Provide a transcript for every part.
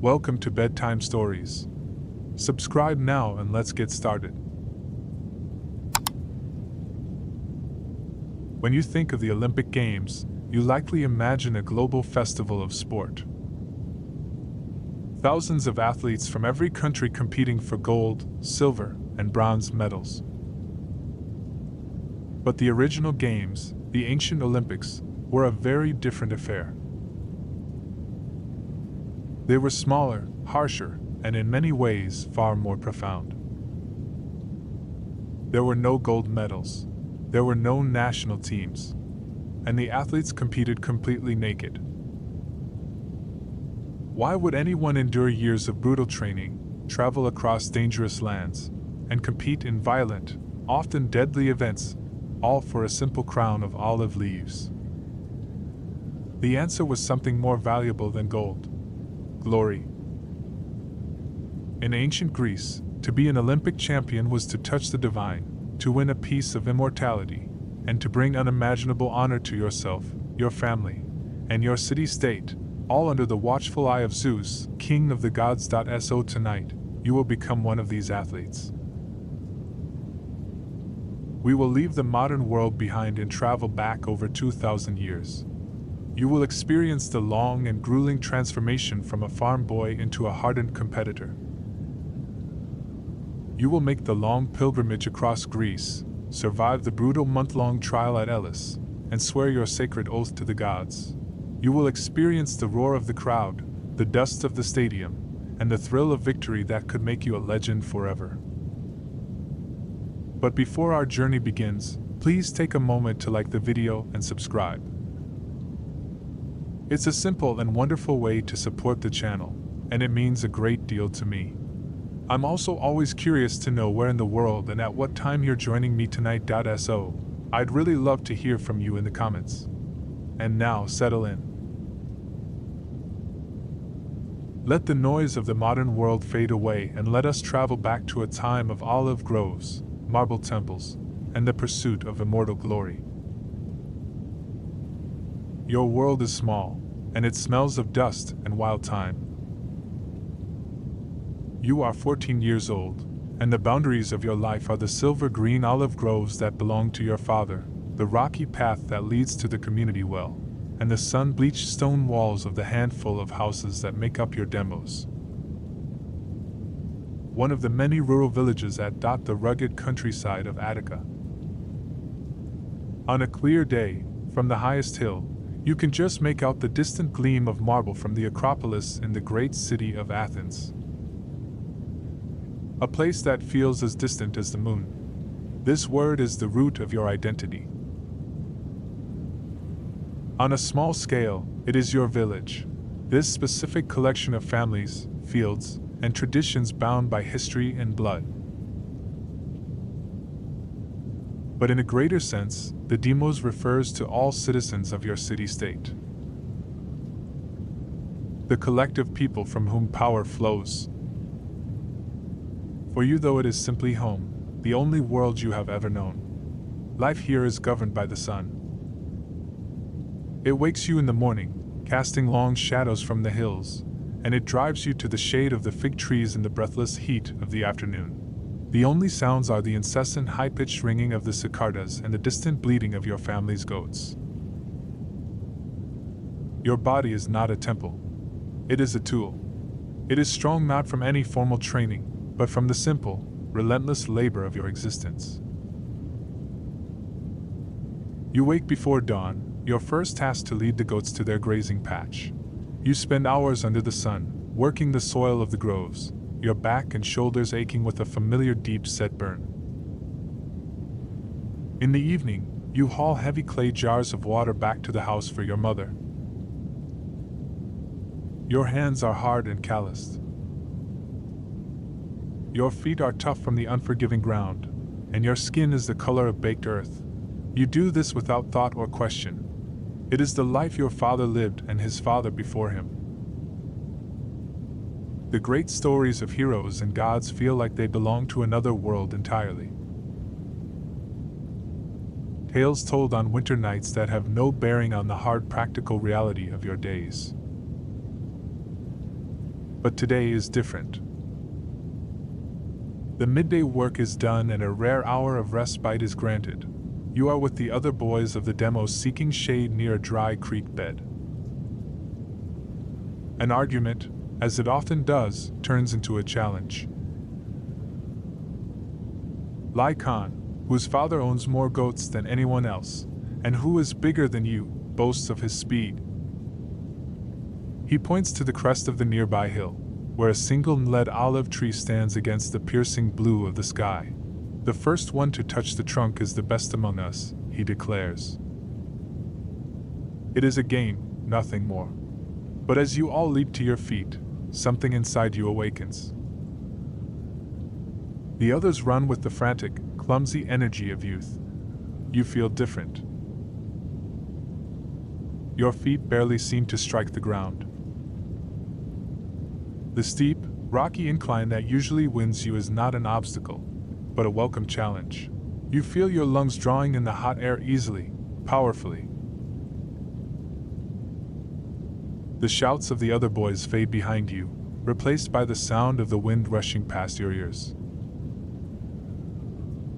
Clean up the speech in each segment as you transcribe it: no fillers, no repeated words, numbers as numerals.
Welcome to Bedtime Stories. Subscribe now and let's get started. When you think of the Olympic Games, you likely imagine a global festival of sport. Thousands of athletes from every country competing for gold, silver, and bronze medals. But the original Games, the ancient Olympics, were a very different affair. They were smaller, harsher, and in many ways far more profound. There were no gold medals, there were no national teams, and the athletes competed completely naked. Why would anyone endure years of brutal training, travel across dangerous lands, and compete in violent, often deadly events, all for a simple crown of olive leaves? The answer was something more valuable than gold: glory. In ancient Greece, to be an Olympic champion was to touch the divine, to win a piece of immortality, and to bring unimaginable honor to yourself, your family, and your city-state, all under the watchful eye of Zeus, king of the gods. So tonight, you will become one of these athletes. We will leave the modern world behind and travel back over 2,000 years. You will experience the long and grueling transformation from a farm boy into a hardened competitor. You will make the long pilgrimage across Greece, survive the brutal month-long trial at Elis, and swear your sacred oath to the gods. You will experience the roar of the crowd, the dust of the stadium, and the thrill of victory that could make you a legend forever. But before our journey begins, please take a moment to like the video and subscribe. It's a simple and wonderful way to support the channel, and it means a great deal to me. I'm also always curious to know where in the world and at what time you're joining me tonight. So, I'd really love to hear from you in the comments. And now, settle in. Let the noise of the modern world fade away and let us travel back to a time of olive groves, marble temples, and the pursuit of immortal glory. Your world is small, and it smells of dust and wild thyme. You are 14 years old, and the boundaries of your life are the silver-green olive groves that belong to your father, the rocky path that leads to the community well, and the sun-bleached stone walls of the handful of houses that make up your demos. One of the many rural villages that dot the rugged countryside of Attica. On a clear day, from the highest hill, you can just make out the distant gleam of marble from the Acropolis in the great city of Athens. A place that feels as distant as the moon. This word is the root of your identity. On a small scale, it is your village, this specific collection of families, fields, and traditions bound by history and blood. But in a greater sense, the demos refers to all citizens of your city-state. The collective people from whom power flows. For you, though it is simply home, the only world you have ever known, life here is governed by the sun. It wakes you in the morning, casting long shadows from the hills, and it drives you to the shade of the fig trees in the breathless heat of the afternoon. The only sounds are the incessant high-pitched ringing of the cicadas and the distant bleating of your family's goats. Your body is not a temple. It is a tool. It is strong not from any formal training, but from the simple, relentless labor of your existence. You wake before dawn, your first task to lead the goats to their grazing patch. You spend hours under the sun, working the soil of the groves, your back and shoulders aching with a familiar deep-set burn. In the evening, you haul heavy clay jars of water back to the house for your mother. Your hands are hard and calloused. Your feet are tough from the unforgiving ground, and your skin is the color of baked earth. You do this without thought or question. It is the life your father lived and his father before him. The great stories of heroes and gods feel like they belong to another world entirely. Tales told on winter nights that have no bearing on the hard practical reality of your days. But today is different. The midday work is done and a rare hour of respite is granted. You are with the other boys of the demo seeking shade near a dry creek bed. An argument, as it often does, turns into a challenge. Lai Khan, whose father owns more goats than anyone else, and who is bigger than you, boasts of his speed. He points to the crest of the nearby hill, where a single lead olive tree stands against the piercing blue of the sky. The first one to touch the trunk is the best among us, he declares. It is a game, nothing more. But as you all leap to your feet, something inside you awakens. The others run with the frantic, clumsy energy of youth. You feel different. Your feet barely seem to strike the ground. The steep, rocky incline that usually wins you is not an obstacle, but a welcome challenge. You feel your lungs drawing in the hot air easily, powerfully. The shouts of the other boys fade behind you, replaced by the sound of the wind rushing past your ears.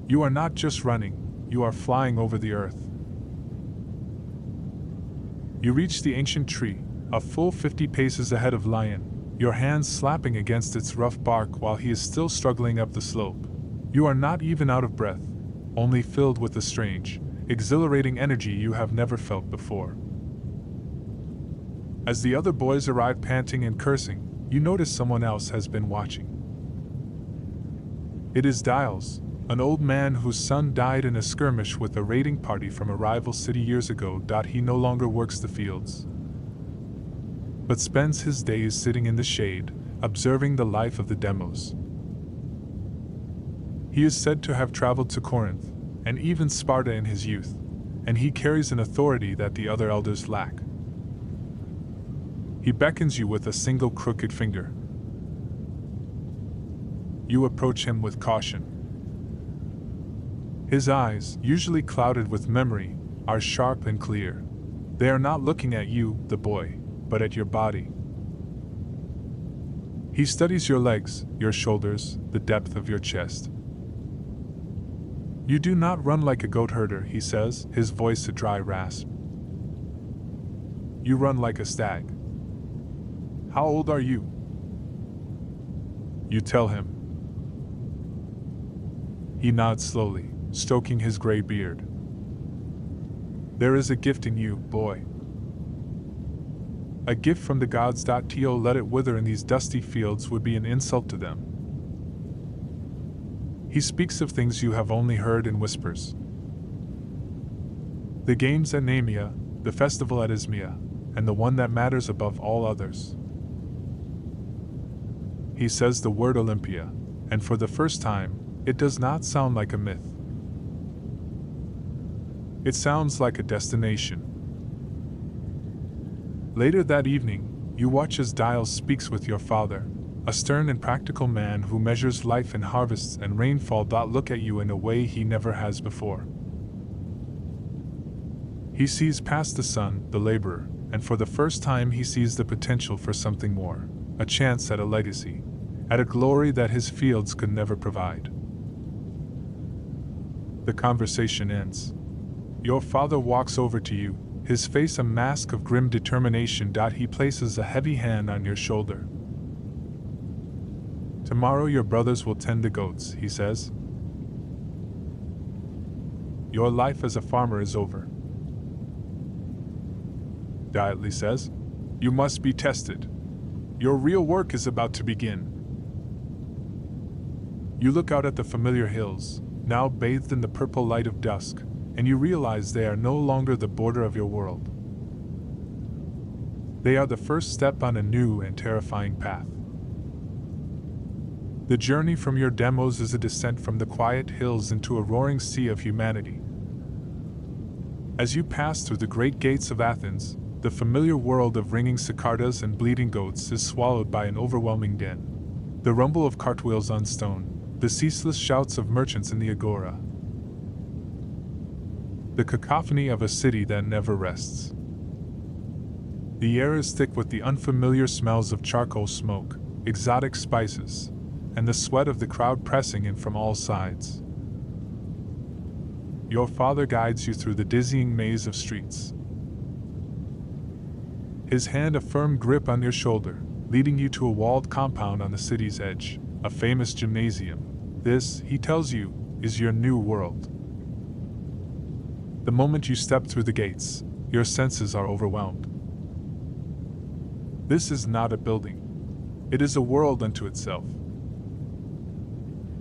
You are not just running, you are flying over the earth. You reach the ancient tree, a full 50 paces ahead of Lion, your hands slapping against its rough bark while he is still struggling up the slope. You are not even out of breath, only filled with a strange, exhilarating energy you have never felt before. As the other boys arrive panting and cursing, you notice someone else has been watching. It is Dials, an old man whose son died in a skirmish with a raiding party from a rival city years ago. He no longer works the fields, but spends his days sitting in the shade, observing the life of the demos. He is said to have traveled to Corinth, and even Sparta in his youth, and he carries an authority that the other elders lack. He beckons you with a single crooked finger. You approach him with caution. His eyes, usually clouded with memory, are sharp and clear. They are not looking at you, the boy, but at your body. He studies your legs, your shoulders, the depth of your chest. You do not run like a goat herder, he says, his voice a dry rasp. You run like a stag. How old are you? You tell him. He nods slowly, stroking his gray beard. There is a gift in you, boy. A gift from the gods. To let it wither in these dusty fields would be an insult to them. He speaks of things you have only heard in whispers. The games at Nemea, the festival at Ismea, and the one that matters above all others. He says the word Olympia, and for the first time, it does not sound like a myth. It sounds like a destination. Later that evening, you watch as Dials speaks with your father, a stern and practical man who measures life in harvests and rainfall. Look at you in a way he never has before. He sees past the son, the laborer, and for the first time he sees the potential for something more, a chance at a legacy, at a glory that his fields could never provide. The conversation ends. Your father walks over to you, his face a mask of grim determination. He places a heavy hand on your shoulder. Tomorrow your brothers will tend the goats, he says. Your life as a farmer is over. Diatley says, you must be tested. Your real work is about to begin. You look out at the familiar hills, now bathed in the purple light of dusk, and you realize they are no longer the border of your world. They are the first step on a new and terrifying path. The journey from your demos is a descent from the quiet hills into a roaring sea of humanity. As you pass through the great gates of Athens, the familiar world of ringing cicadas and bleating goats is swallowed by an overwhelming din. The rumble of cartwheels on stone, the ceaseless shouts of merchants in the agora. The cacophony of a city that never rests. The air is thick with the unfamiliar smells of charcoal smoke, exotic spices, and the sweat of the crowd pressing in from all sides. Your father guides you through the dizzying maze of streets, his hand a firm grip on your shoulder, leading you to a walled compound on the city's edge, a famous gymnasium. This, he tells you, is your new world. The moment you step through the gates, your senses are overwhelmed. This is not a building. It is a world unto itself.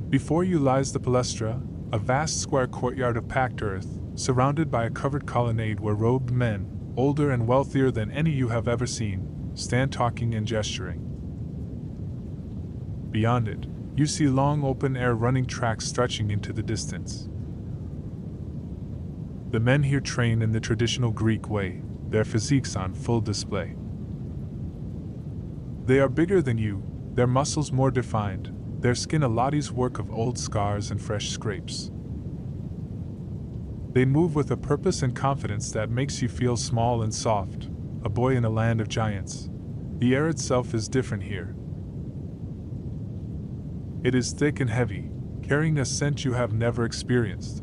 Before you lies the palestra, a vast square courtyard of packed earth, surrounded by a covered colonnade where robed men, older and wealthier than any you have ever seen, stand talking and gesturing. Beyond it, you see long open-air running tracks stretching into the distance. The men here train in the traditional Greek way, their physiques on full display. They are bigger than you, their muscles more defined, their skin a lottie's work of old scars and fresh scrapes. They move with a purpose and confidence that makes you feel small and soft, a boy in a land of giants. The air itself is different here. It is thick and heavy, carrying a scent you have never experienced.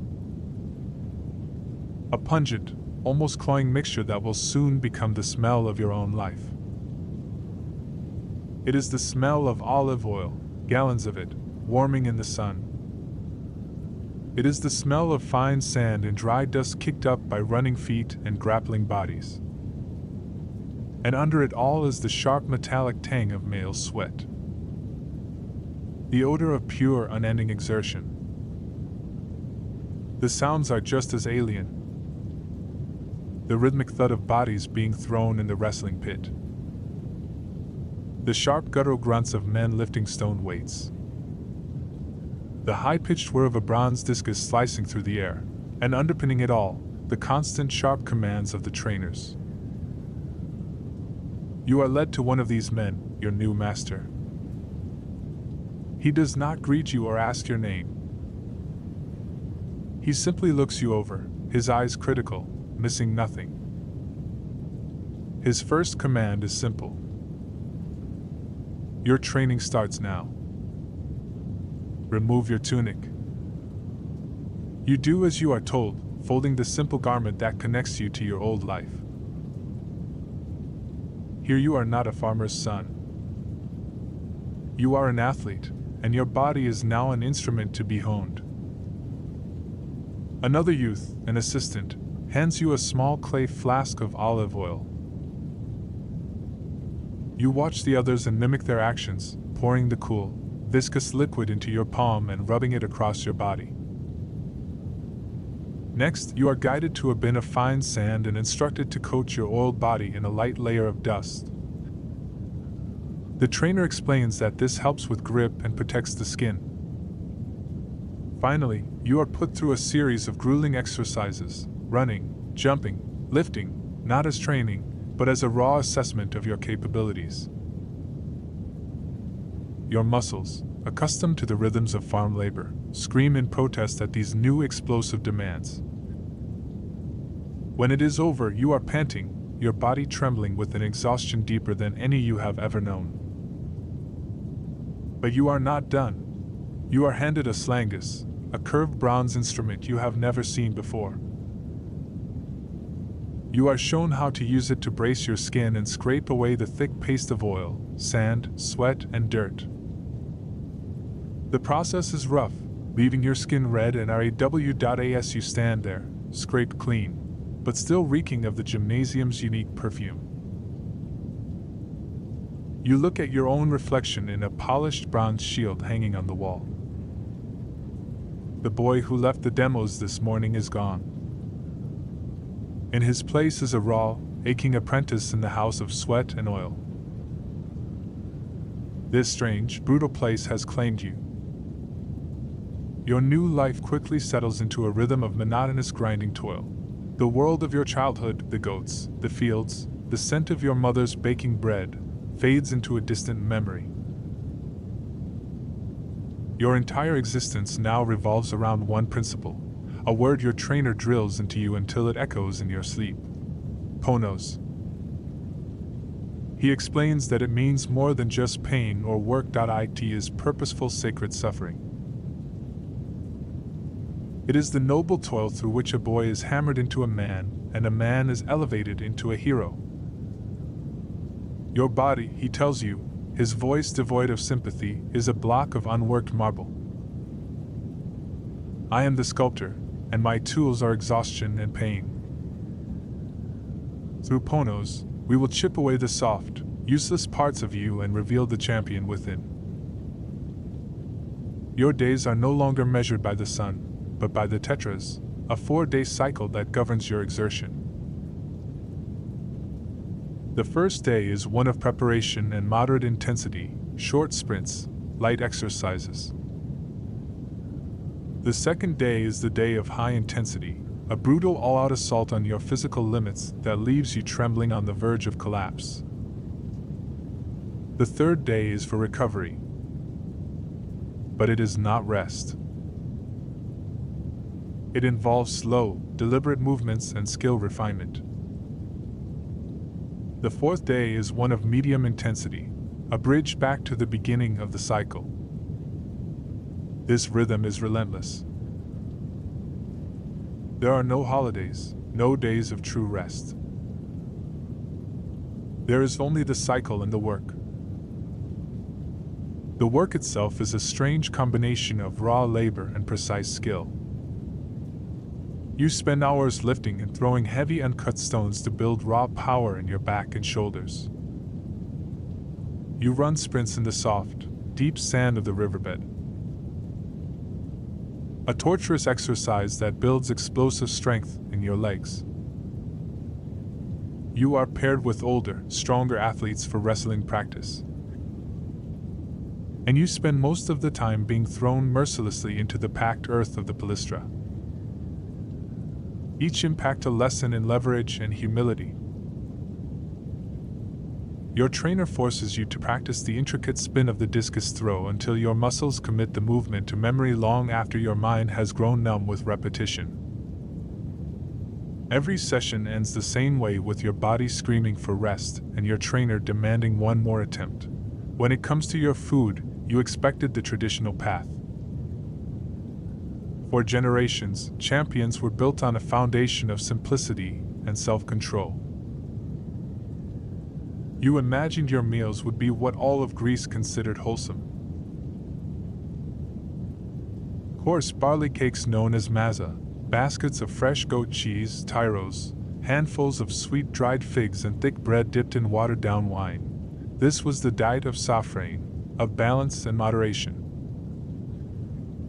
A pungent, almost cloying mixture that will soon become the smell of your own life. It is the smell of olive oil, gallons of it, warming in the sun. It is the smell of fine sand and dry dust kicked up by running feet and grappling bodies. And under it all is the sharp metallic tang of male sweat. The odor of pure, unending exertion. The sounds are just as alien. The rhythmic thud of bodies being thrown in the wrestling pit. The sharp guttural grunts of men lifting stone weights. The high-pitched whir of a bronze discus slicing through the air, and underpinning it all, the constant sharp commands of the trainers. You are led to one of these men, your new master. He does not greet you or ask your name. He simply looks you over, his eyes critical, missing nothing. His first command is simple. Your training starts now. Remove your tunic. You do as you are told, folding the simple garment that connects you to your old life. Here you are not a farmer's son. You are an athlete, and your body is now an instrument to be honed. Another youth, an assistant, hands you a small clay flask of olive oil. You watch the others and mimic their actions, pouring the cool, viscous liquid into your palm and rubbing it across your body. Next, you are guided to a bin of fine sand and instructed to coat your oiled body in a light layer of dust. The trainer explains that this helps with grip and protects the skin. Finally, you are put through a series of grueling exercises, running, jumping, lifting, not as training, but as a raw assessment of your capabilities. Your muscles, accustomed to the rhythms of farm labor, scream in protest at these new explosive demands. When it is over, you are panting, your body trembling with an exhaustion deeper than any you have ever known. But you are not done. You are handed a slangus, a curved bronze instrument you have never seen before. You are shown how to use it to brace your skin and scrape away the thick paste of oil, sand, sweat, and dirt. The process is rough, leaving your skin red and raw. You stand there, scraped clean, but still reeking of the gymnasium's unique perfume. You look at your own reflection in a polished bronze shield hanging on the wall. The boy who left the demos this morning is gone. In his place is a raw, aching apprentice in the house of sweat and oil. This strange, brutal place has claimed you. Your new life quickly settles into a rhythm of monotonous grinding toil. The world of your childhood, the goats, the fields, the scent of your mother's baking bread, fades into a distant memory. Your entire existence now revolves around one principle, a word your trainer drills into you until it echoes in your sleep. Ponos. He explains that it means more than just pain or work. It is purposeful sacred suffering. It is the noble toil through which a boy is hammered into a man, and a man is elevated into a hero. Your body, he tells you, his voice devoid of sympathy, is a block of unworked marble. I am the sculptor, and my tools are exhaustion and pain. Through Ponos, we will chip away the soft, useless parts of you and reveal the champion within. Your days are no longer measured by the sun, but by the tetras, a 4-day cycle that governs your exertion. The first day is one of preparation and moderate intensity, short sprints, light exercises. The second day is the day of high intensity, a brutal all-out assault on your physical limits that leaves you trembling on the verge of collapse. The third day is for recovery, but it is not rest. It involves slow, deliberate movements and skill refinement. The fourth day is one of medium intensity, a bridge back to the beginning of the cycle. This rhythm is relentless. There are no holidays, no days of true rest. There is only the cycle and the work. The work itself is a strange combination of raw labor and precise skill. You spend hours lifting and throwing heavy uncut stones to build raw power in your back and shoulders. You run sprints in the soft, deep sand of the riverbed. A torturous exercise that builds explosive strength in your legs. You are paired with older, stronger athletes for wrestling practice. And you spend most of the time being thrown mercilessly into the packed earth of the palestra. Each impact a lesson in leverage and humility. Your trainer forces you to practice the intricate spin of the discus throw until your muscles commit the movement to memory long after your mind has grown numb with repetition. Every session ends the same way, with your body screaming for rest and your trainer demanding one more attempt. When it comes to your food, you expected the traditional path. For generations, champions were built on a foundation of simplicity and self-control. You imagined your meals would be what all of Greece considered wholesome. Coarse barley cakes known as maza, baskets of fresh goat cheese, tyros, handfuls of sweet dried figs and thick bread dipped in watered-down wine. This was the diet of Safrain, of balance and moderation.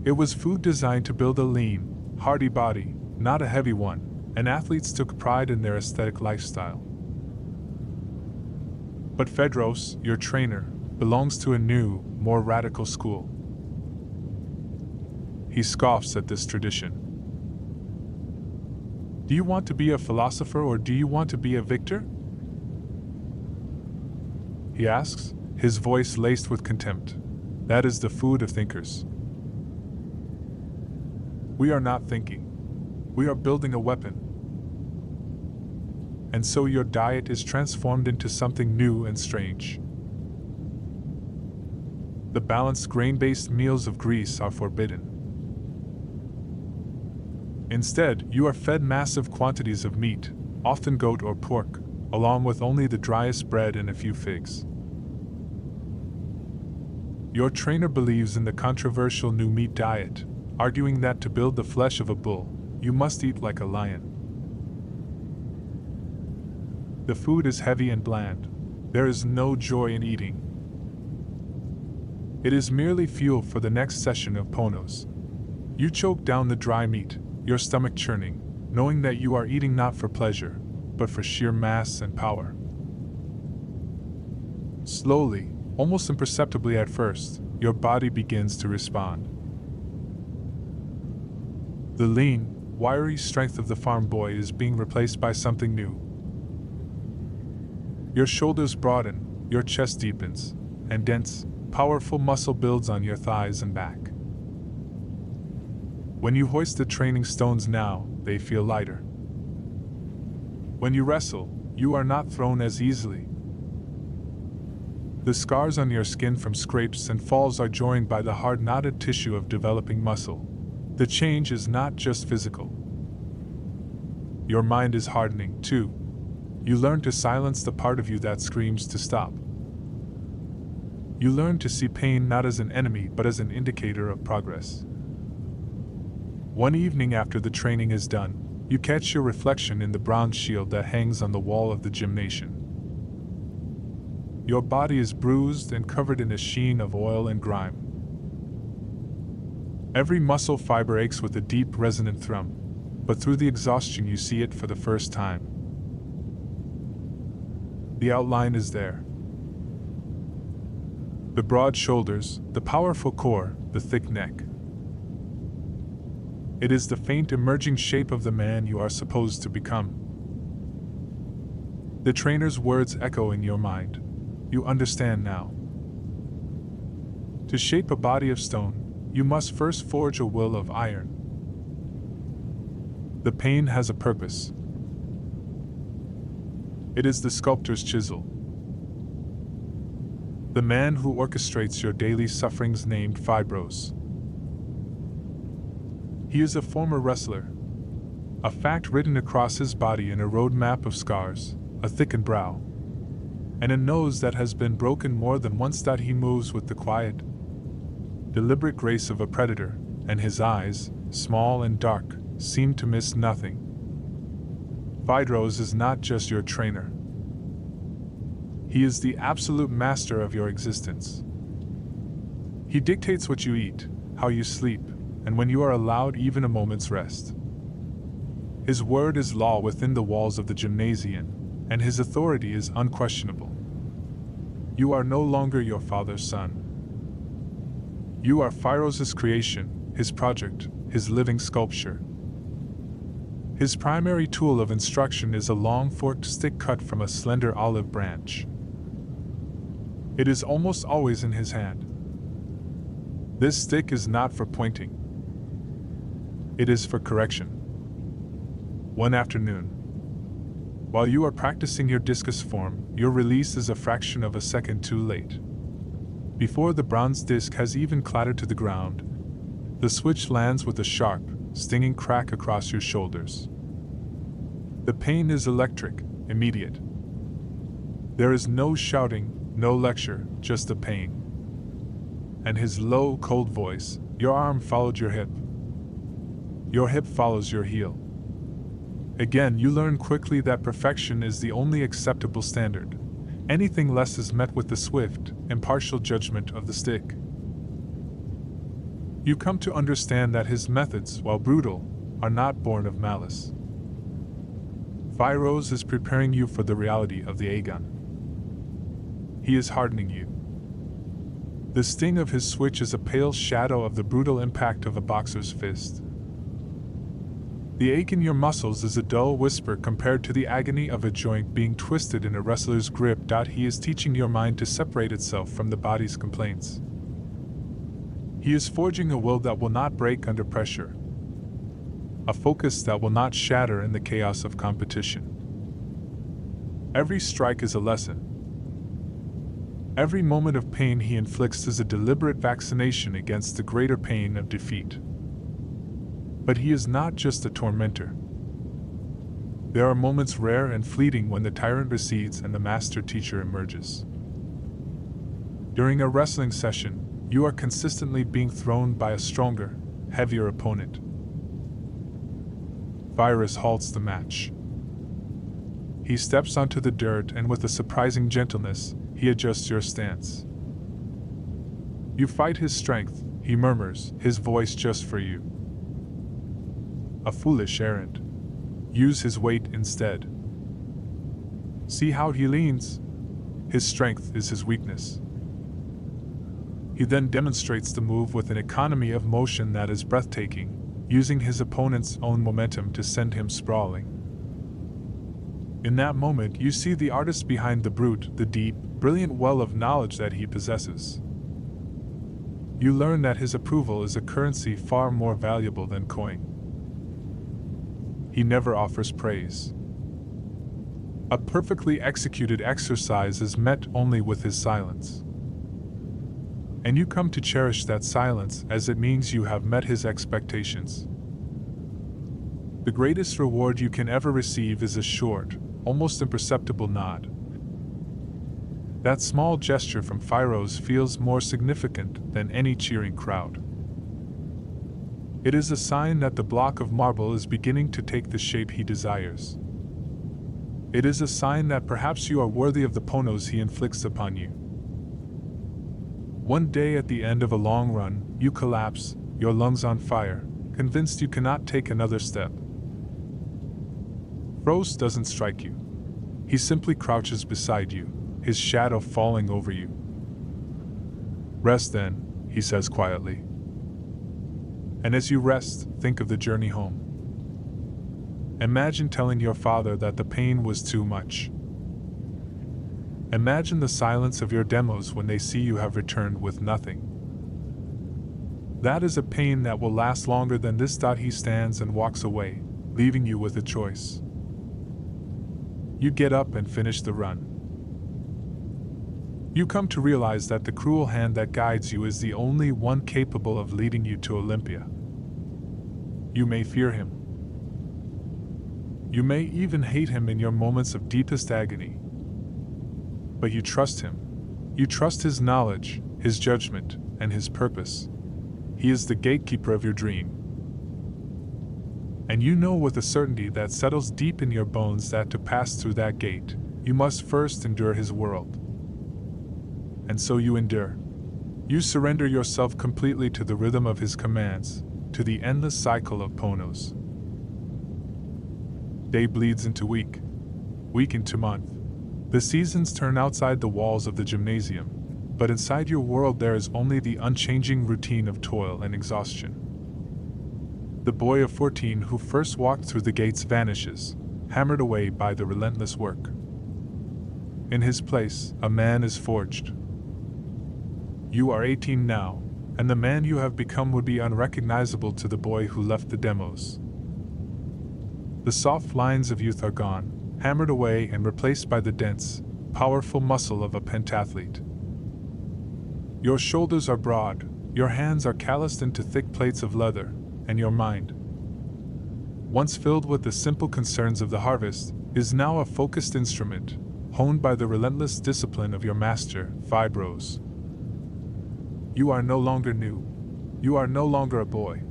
It was food designed to build a lean, hearty body, not a heavy one, and athletes took pride in their aesthetic lifestyle. But Phedros, your trainer, belongs to a new, more radical school. He scoffs at this tradition. Do you want to be a philosopher or do you want to be a victor? He asks, his voice laced with contempt. That is the food of thinkers. We are not thinking. We are building a weapon. And so your diet is transformed into something new and strange. The balanced grain-based meals of Greece are forbidden. Instead, you are fed massive quantities of meat, often goat or pork, along with only the driest bread and a few figs. Your trainer believes in the controversial new meat diet, arguing that to build the flesh of a bull, you must eat like a lion. The food is heavy and bland. There is no joy in eating. It is merely fuel for the next session of Ponos. You choke down the dry meat, your stomach churning, knowing that you are eating not for pleasure, but for sheer mass and power. Slowly, almost imperceptibly at first, your body begins to respond. The lean, wiry strength of the farm boy is being replaced by something new. Your shoulders broaden, your chest deepens, and dense, powerful muscle builds on your thighs and back. When you hoist the training stones now, they feel lighter. When you wrestle, you are not thrown as easily. The scars on your skin from scrapes and falls are joined by the hard knotted tissue of developing muscle. The change is not just physical. Your mind is hardening, too. You learn to silence the part of you that screams to stop. You learn to see pain not as an enemy but as an indicator of progress. One evening after the training is done, you catch your reflection in the bronze shield that hangs on the wall of the gymnasium. Your body is bruised and covered in a sheen of oil and grime. Every muscle fiber aches with a deep, resonant thrum, but through the exhaustion you see it for the first time. The outline is there. The broad shoulders, the powerful core, the thick neck. It is the faint emerging shape of the man you are supposed to become. The trainer's words echo in your mind. You understand now. To shape a body of stone, you must first forge a will of iron. The pain has a purpose. It is the sculptor's chisel. The man who orchestrates your daily sufferings named Fibros. He is a former wrestler. A fact written across his body in a road map of scars, a thickened brow, and a nose that has been broken more than once. That he moves with the quiet, deliberate grace of a predator, and his eyes, small and dark, seem to miss nothing. Fibros is not just your trainer. He is the absolute master of your existence. He dictates what you eat, how you sleep, and when you are allowed even a moment's rest. His word is law within the walls of the gymnasium, and his authority is unquestionable. You are no longer your father's son. You are Fibros' creation, his project, his living sculpture. His primary tool of instruction is a long forked stick cut from a slender olive branch. It is almost always in his hand. This stick is not for pointing. It is for correction. One afternoon, while you are practicing your discus form, your release is a fraction of a second too late. Before the bronze disc has even clattered to the ground, the switch lands with a sharp, stinging crack across your shoulders. The pain is electric, immediate. There is no shouting, no lecture, just the pain. And his low, cold voice, your arm followed your hip. Your hip follows your heel. Again, you learn quickly that perfection is the only acceptable standard. Anything less is met with the swift, impartial judgment of the stick. You come to understand that his methods, while brutal, are not born of malice. Fibros is preparing you for the reality of the Aegon. He is hardening you. The sting of his switch is a pale shadow of the brutal impact of a boxer's fist. The ache in your muscles is a dull whisper compared to the agony of a joint being twisted in a wrestler's grip. He is teaching your mind to separate itself from the body's complaints. He is forging a will that will not break under pressure, a focus that will not shatter in the chaos of competition. Every strike is a lesson. Every moment of pain he inflicts is a deliberate vaccination against the greater pain of defeat. But he is not just a tormentor. There are moments rare and fleeting when the tyrant recedes and the master teacher emerges. During a wrestling session, you are consistently being thrown by a stronger, heavier opponent. Fibros halts the match. He steps onto the dirt and with a surprising gentleness, he adjusts your stance. You fight his strength, he murmurs, his voice just for you. A foolish errand. Use his weight instead. See how he leans? His strength is his weakness. He then demonstrates the move with an economy of motion that is breathtaking, using his opponent's own momentum to send him sprawling. In that moment, you see the artist behind the brute, the deep, brilliant well of knowledge that he possesses. You learn that his approval is a currency far more valuable than coin. He never offers praise. A perfectly executed exercise is met only with his silence. And you come to cherish that silence as it means you have met his expectations. The greatest reward you can ever receive is a short, almost imperceptible nod. That small gesture from Pharaohs feels more significant than any cheering crowd. It is a sign that the block of marble is beginning to take the shape he desires. It is a sign that perhaps you are worthy of the ponos he inflicts upon you. One day at the end of a long run, you collapse, your lungs on fire, convinced you cannot take another step. Pharaohs doesn't strike you. He simply crouches beside you, his shadow falling over you. Rest then, he says quietly. And as you rest, think of the journey home. Imagine telling your father that the pain was too much. Imagine the silence of your demos when they see you have returned with nothing. That is a pain that will last longer than this. He stands and walks away, leaving you with a choice. You get up and finish the run. You come to realize that the cruel hand that guides you is the only one capable of leading you to Olympia. You may fear him. You may even hate him in your moments of deepest agony. But you trust him. You trust his knowledge, his judgment, and his purpose. He is the gatekeeper of your dream. And you know with a certainty that settles deep in your bones that to pass through that gate, you must first endure his world. And so you endure. You surrender yourself completely to the rhythm of his commands, to the endless cycle of ponos. Day bleeds into week, week into month. The seasons turn outside the walls of the gymnasium, but inside your world there is only the unchanging routine of toil and exhaustion. The boy of 14 who first walked through the gates vanishes, hammered away by the relentless work. In his place, a man is forged. You are 18 now, and the man you have become would be unrecognizable to the boy who left the demos. The soft lines of youth are gone, hammered away and replaced by the dense, powerful muscle of a pentathlete. Your shoulders are broad, your hands are calloused into thick plates of leather, and your mind, once filled with the simple concerns of the harvest, is now a focused instrument, honed by the relentless discipline of your master, Fibros. You are no longer new. You are no longer a boy.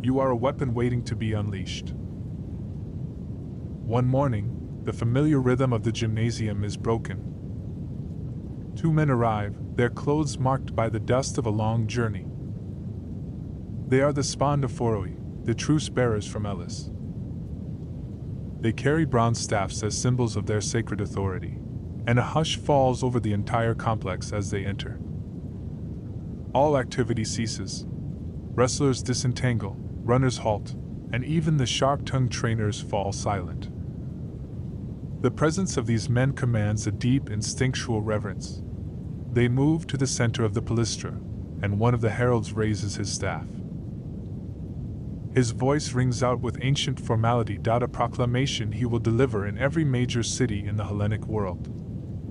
You are a weapon waiting to be unleashed. One morning, the familiar rhythm of the gymnasium is broken. Two men arrive, their clothes marked by the dust of a long journey. They are the Spondophoroi, the truce bearers from Elis. They carry bronze staffs as symbols of their sacred authority, and a hush falls over the entire complex as they enter. All activity ceases. Wrestlers disentangle, runners halt, and even the sharp-tongued trainers fall silent. The presence of these men commands a deep instinctual reverence. They move to the center of the palistra, and one of the heralds raises his staff. His voice rings out with ancient formality. A proclamation he will deliver in every major city in the Hellenic world.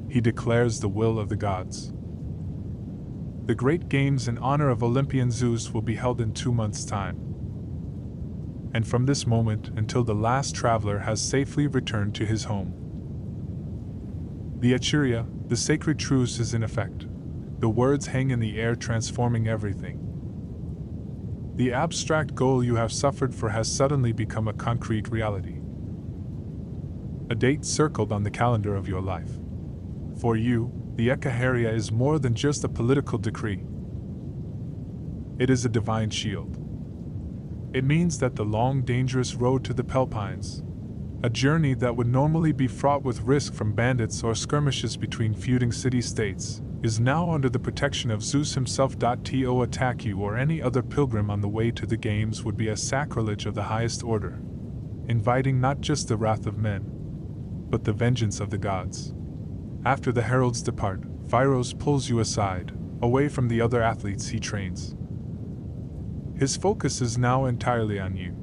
He declares the will of the gods. The great games in honor of Olympian Zeus will be held in 2 months' time. And from this moment until the last traveler has safely returned to his home, the Acheria, the sacred truce, is in effect. The words hang in the air, transforming everything. The abstract goal you have suffered for has suddenly become a concrete reality. A date circled on the calendar of your life. For you, the Ekaharia is more than just a political decree. It is a divine shield. It means that the long, dangerous road to the Pelpines, a journey that would normally be fraught with risk from bandits or skirmishes between feuding city-states, is now under the protection of Zeus himself. To attack you or any other pilgrim on the way to the games would be a sacrilege of the highest order, inviting not just the wrath of men, but the vengeance of the gods. After the heralds depart, Phyros pulls you aside, away from the other athletes he trains. His focus is now entirely on you.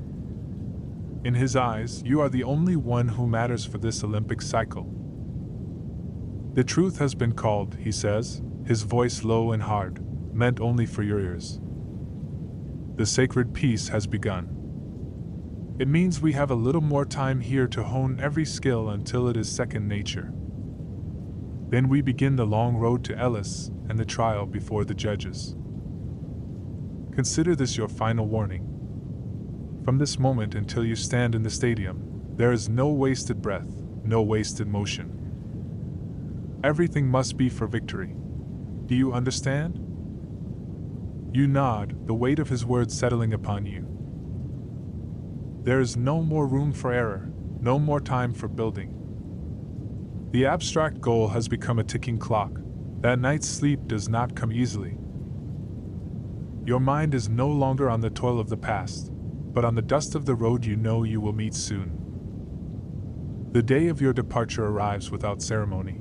In his eyes, you are the only one who matters for this Olympic cycle. The truth has been called, he says, his voice low and hard, meant only for your ears. The sacred peace has begun. It means we have a little more time here to hone every skill until it is second nature. Then we begin the long road to Ellis and the trial before the judges. Consider this your final warning. From this moment until you stand in the stadium, there is no wasted breath, no wasted motion. Everything must be for victory. Do you understand? You nod, the weight of his words settling upon you. There is no more room for error, no more time for building. The abstract goal has become a ticking clock. That night's sleep does not come easily. Your mind is no longer on the toil of the past, but on the dust of the road you know you will meet soon. The day of your departure arrives without ceremony.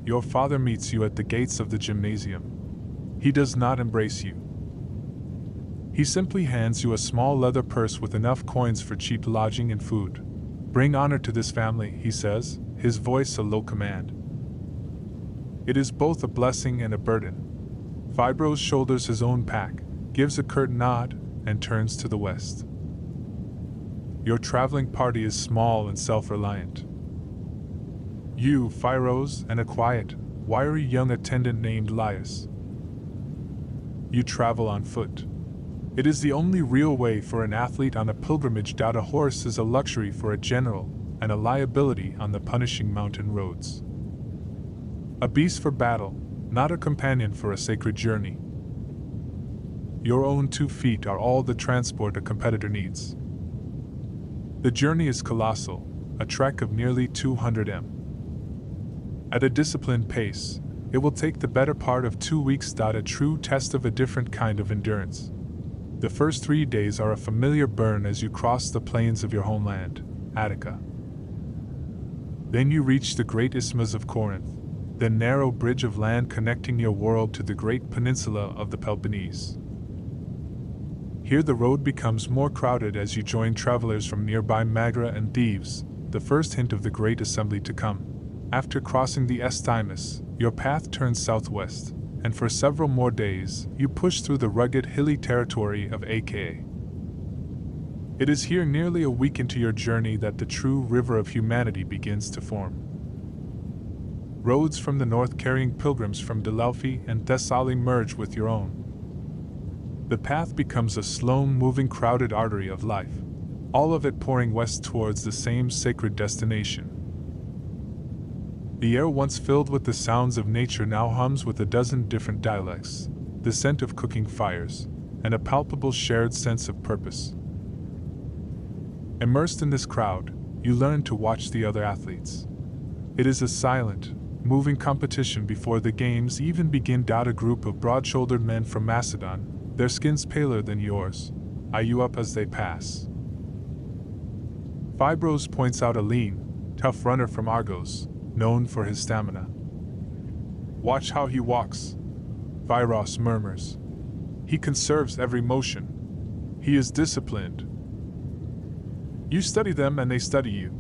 Your father meets you at the gates of the gymnasium. He does not embrace you. He simply hands you a small leather purse with enough coins for cheap lodging and food. Bring honor to this family, he says, his voice a low command. It is both a blessing and a burden. Fibros shoulders his own pack, gives a curt nod, and turns to the west. Your traveling party is small and self-reliant. You, Phyros, and a quiet, wiry young attendant named Laius. You travel on foot. It is the only real way for an athlete on a pilgrimage. A horse is a luxury for a general, and a liability on the punishing mountain roads. A beast for battle, not a companion for a sacred journey. Your own 2 feet are all the transport a competitor needs. The journey is colossal, a trek of nearly 200 m. At a disciplined pace, it will take the better part of 2 weeks. A true test of a different kind of endurance. The first 3 days are a familiar burn as you cross the plains of your homeland, Attica. Then you reach the great isthmus of Corinth, the narrow bridge of land connecting your world to the great peninsula of the Peloponnese. Here the road becomes more crowded as you join travelers from nearby Magra and Thebes, the first hint of the great assembly to come. After crossing the Isthmus, your path turns southwest, and for several more days, you push through the rugged, hilly territory of Achaia. It is here, nearly a week into your journey, that the true river of humanity begins to form. Roads from the north carrying pilgrims from Delphi and Thessaly merge with your own. The path becomes a slow-moving, crowded artery of life, all of it pouring west towards the same sacred destination. The air once filled with the sounds of nature now hums with a dozen different dialects, the scent of cooking fires, and a palpable shared sense of purpose. Immersed in this crowd, you learn to watch the other athletes. It is a silent, moving competition before the games even begin. A group of broad-shouldered men from Macedon, their skins paler than yours, eye you up as they pass. Fibros points out a lean, tough runner from Argos, known for his stamina. Watch how he walks, Phyros murmurs. He conserves every motion. He is disciplined. You study them and they study you.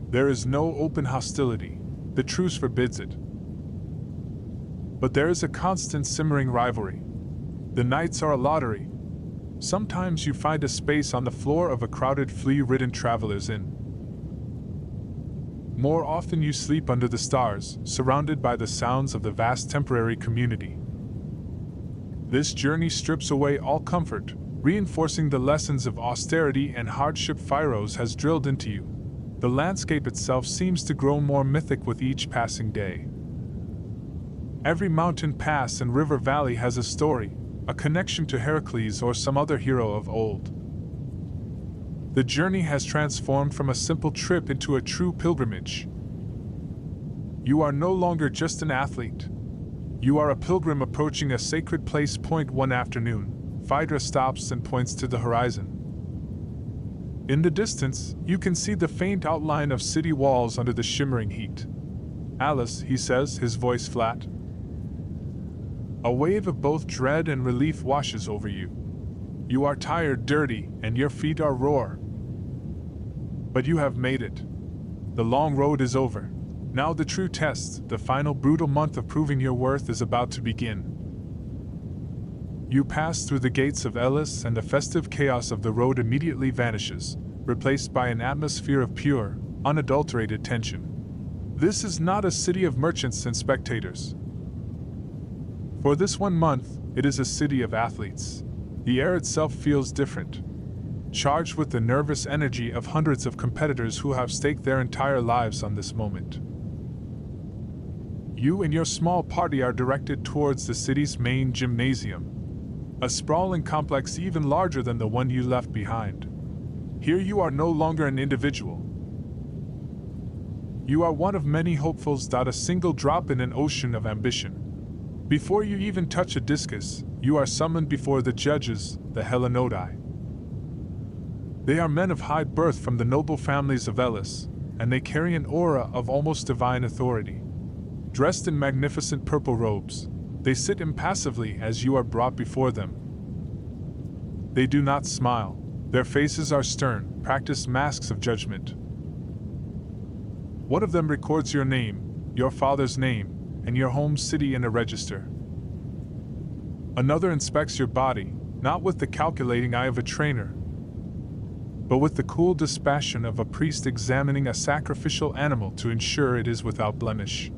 There is no open hostility. The truce forbids it. But there is a constant simmering rivalry. The nights are a lottery. Sometimes you find a space on the floor of a crowded, flea-ridden traveler's inn. More often you sleep under the stars, surrounded by the sounds of the vast temporary community. This journey strips away all comfort, reinforcing the lessons of austerity and hardship Phyros has drilled into you. The landscape itself seems to grow more mythic with each passing day. Every mountain pass and river valley has a story, a connection to Heracles or some other hero of old. The journey has transformed from a simple trip into a true pilgrimage. You are no longer just an athlete. You are a pilgrim approaching a sacred place. One afternoon, Phaedra stops and points to the horizon. In the distance, you can see the faint outline of city walls under the shimmering heat. Alice, he says, his voice flat. A wave of both dread and relief washes over you. You are tired, dirty, and your feet are raw. But you have made it. The long road is over. Now the true test, the final brutal month of proving your worth, is about to begin. You pass through the gates of Ellis, and the festive chaos of the road immediately vanishes, replaced by an atmosphere of pure, unadulterated tension. This is not a city of merchants and spectators. For this 1 month, it is a city of athletes. The air itself feels different, charged with the nervous energy of hundreds of competitors who have staked their entire lives on this moment. You and your small party are directed towards the city's main gymnasium, a sprawling complex even larger than the one you left behind. Here you are no longer an individual. You are one of many hopefuls, a single drop in an ocean of ambition. Before you even touch a discus, you are summoned before the judges, the Hellenodi. They are men of high birth from the noble families of Ellis, and they carry an aura of almost divine authority. Dressed in magnificent purple robes, they sit impassively as you are brought before them. They do not smile. Their faces are stern, practiced masks of judgment. One of them records your name, your father's name, and your home city in a register. Another inspects your body, not with the calculating eye of a trainer, but with the cool dispassion of a priest examining a sacrificial animal to ensure it is without blemish.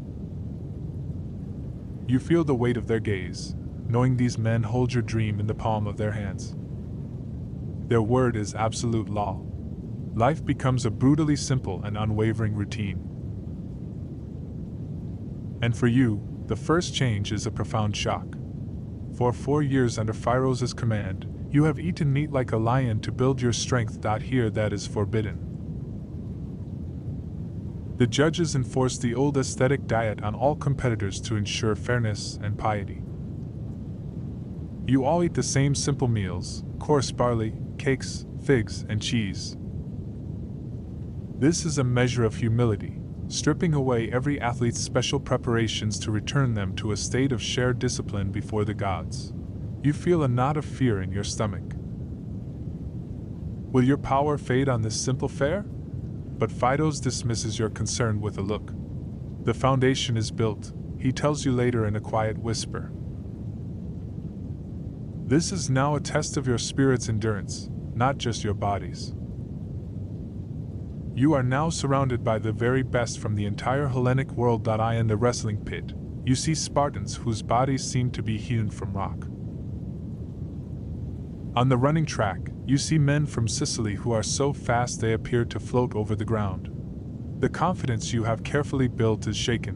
You feel the weight of their gaze, knowing these men hold your dream in the palm of their hands. Their word is absolute law. Life becomes a brutally simple and unwavering routine. And for you, the first change is a profound shock. For 4 years under Phairos' command, you have eaten meat like a lion to build your strength. Here that is forbidden. The judges enforce the old aesthetic diet on all competitors to ensure fairness and piety. You all eat the same simple meals: coarse barley, cakes, figs, and cheese. This is a measure of humility, stripping away every athlete's special preparations to return them to a state of shared discipline before the gods. You feel a knot of fear in your stomach. Will your power fade on this simple fare? But Phairos dismisses your concern with a look. The foundation is built, he tells you later in a quiet whisper. This is now a test of your spirit's endurance, not just your body's. You are now surrounded by the very best from the entire Hellenic world. In the wrestling pit, you see Spartans whose bodies seem to be hewn from rock. On the running track, you see men from Sicily who are so fast they appear to float over the ground. The confidence you have carefully built is shaken.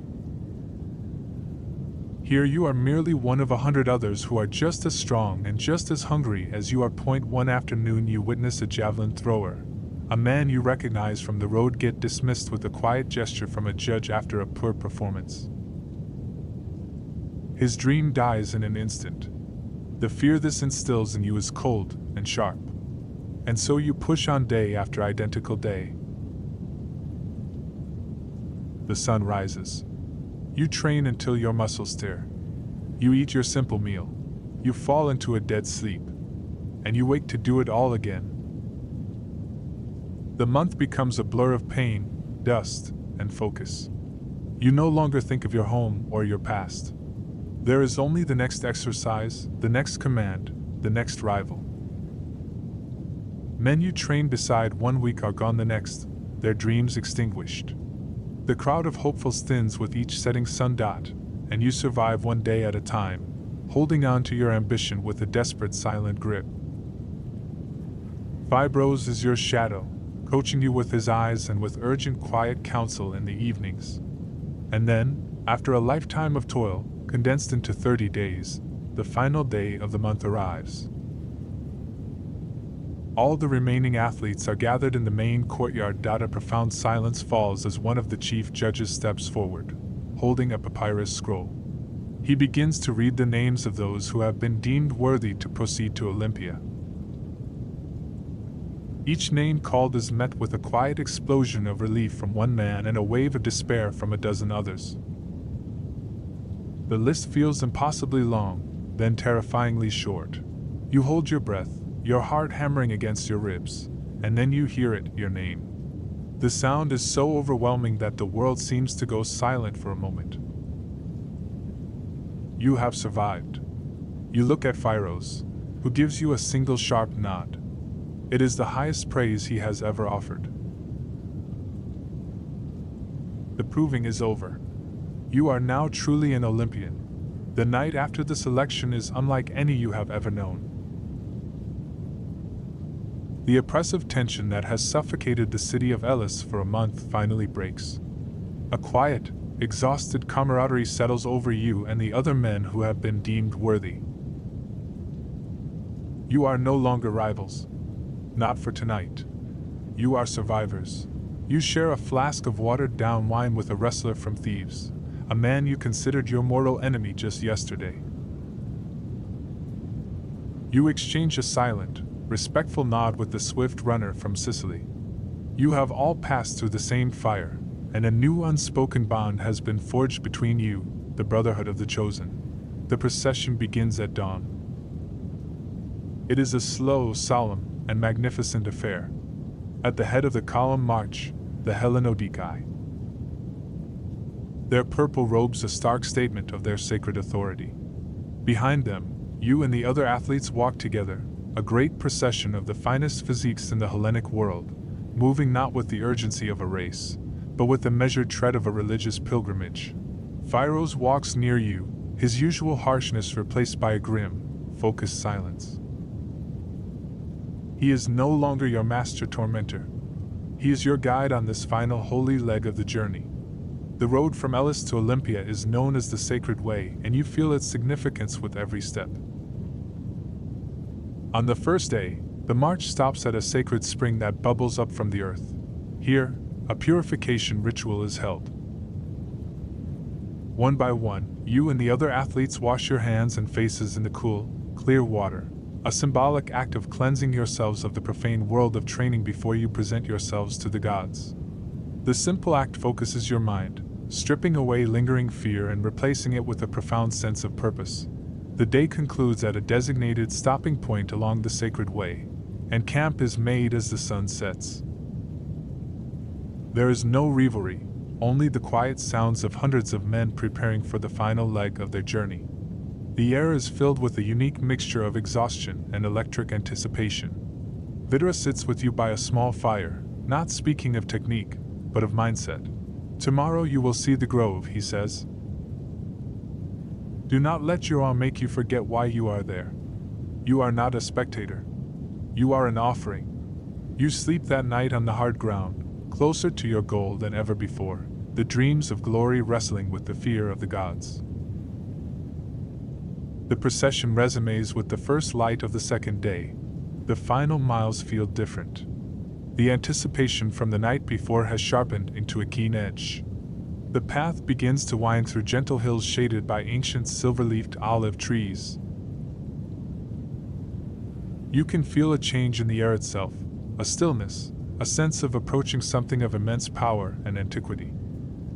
Here you are merely one of 100 others who are just as strong and just as hungry as you are. One afternoon you witness a javelin thrower, a man you recognize from the road, get dismissed with a quiet gesture from a judge after a poor performance. His dream dies in an instant. The fear this instills in you is cold and sharp. And so you push on day after identical day. The sun rises. You train until your muscles tear. You eat your simple meal. You fall into a dead sleep. And you wake to do it all again. The month becomes a blur of pain, dust, and focus. You no longer think of your home or your past. There is only the next exercise, the next command, the next rival. Men you trained beside 1 week are gone the next, their dreams extinguished. The crowd of hopefuls thins with each setting sun. And you survive 1 day at a time, holding on to your ambition with a desperate silent grip. Phairos is your shadow, coaching you with his eyes and with urgent quiet counsel in the evenings. And then, after a lifetime of toil, condensed into 30 days, the final day of the month arrives. All the remaining athletes are gathered in the main courtyard. A profound silence falls as one of the chief judges steps forward, holding a papyrus scroll. He begins to read the names of those who have been deemed worthy to proceed to Olympia. Each name called is met with a quiet explosion of relief from one man and a wave of despair from a dozen others. The list feels impossibly long, then terrifyingly short. You hold your breath, your heart hammering against your ribs, and then you hear it, your name. The sound is so overwhelming that the world seems to go silent for a moment. You have survived. You look at Phyros, who gives you a single sharp nod. It is the highest praise he has ever offered. The proving is over. You are now truly an Olympian. The night after the selection is unlike any you have ever known. The oppressive tension that has suffocated the city of Elis for a month finally breaks. A quiet, exhausted camaraderie settles over you and the other men who have been deemed worthy. You are no longer rivals. Not for tonight. You are survivors. You share a flask of watered-down wine with a wrestler from Thebes, a man you considered your mortal enemy just yesterday. You exchange a silent, respectful nod with the swift runner from Sicily. You have all passed through the same fire, and a new unspoken bond has been forged between you, the Brotherhood of the Chosen. The procession begins at dawn. It is a slow, solemn, and magnificent affair. At the head of the column march the Hellenodikai. Their purple robes a stark statement of their sacred authority. Behind them, you and the other athletes walk together, a great procession of the finest physiques in the Hellenic world, moving not with the urgency of a race, but with the measured tread of a religious pilgrimage. Phyros walks near you, his usual harshness replaced by a grim, focused silence. He is no longer your master tormentor. He is your guide on this final holy leg of the journey. The road from Elis to Olympia is known as the Sacred Way, and you feel its significance with every step. On the first day, the march stops at a sacred spring that bubbles up from the earth. Here, a purification ritual is held. One by one, you and the other athletes wash your hands and faces in the cool, clear water, a symbolic act of cleansing yourselves of the profane world of training before you present yourselves to the gods. The simple act focuses your mind, stripping away lingering fear and replacing it with a profound sense of purpose. The day concludes at a designated stopping point along the sacred way, and camp is made as the sun sets. There is no revelry, only the quiet sounds of hundreds of men preparing for the final leg of their journey. The air is filled with a unique mixture of exhaustion and electric anticipation. Vidra sits with you by a small fire, not speaking of technique, but of mindset. Tomorrow you will see the grove, he says. Do not let your awe make you forget why you are there. You are not a spectator. You are an offering. You sleep that night on the hard ground, closer to your goal than ever before, the dreams of glory wrestling with the fear of the gods. The procession resumes with the first light of the second day. The final miles feel different. The anticipation from the night before has sharpened into a keen edge. The path begins to wind through gentle hills shaded by ancient silver-leafed olive trees. You can feel a change in the air itself, a stillness, a sense of approaching something of immense power and antiquity.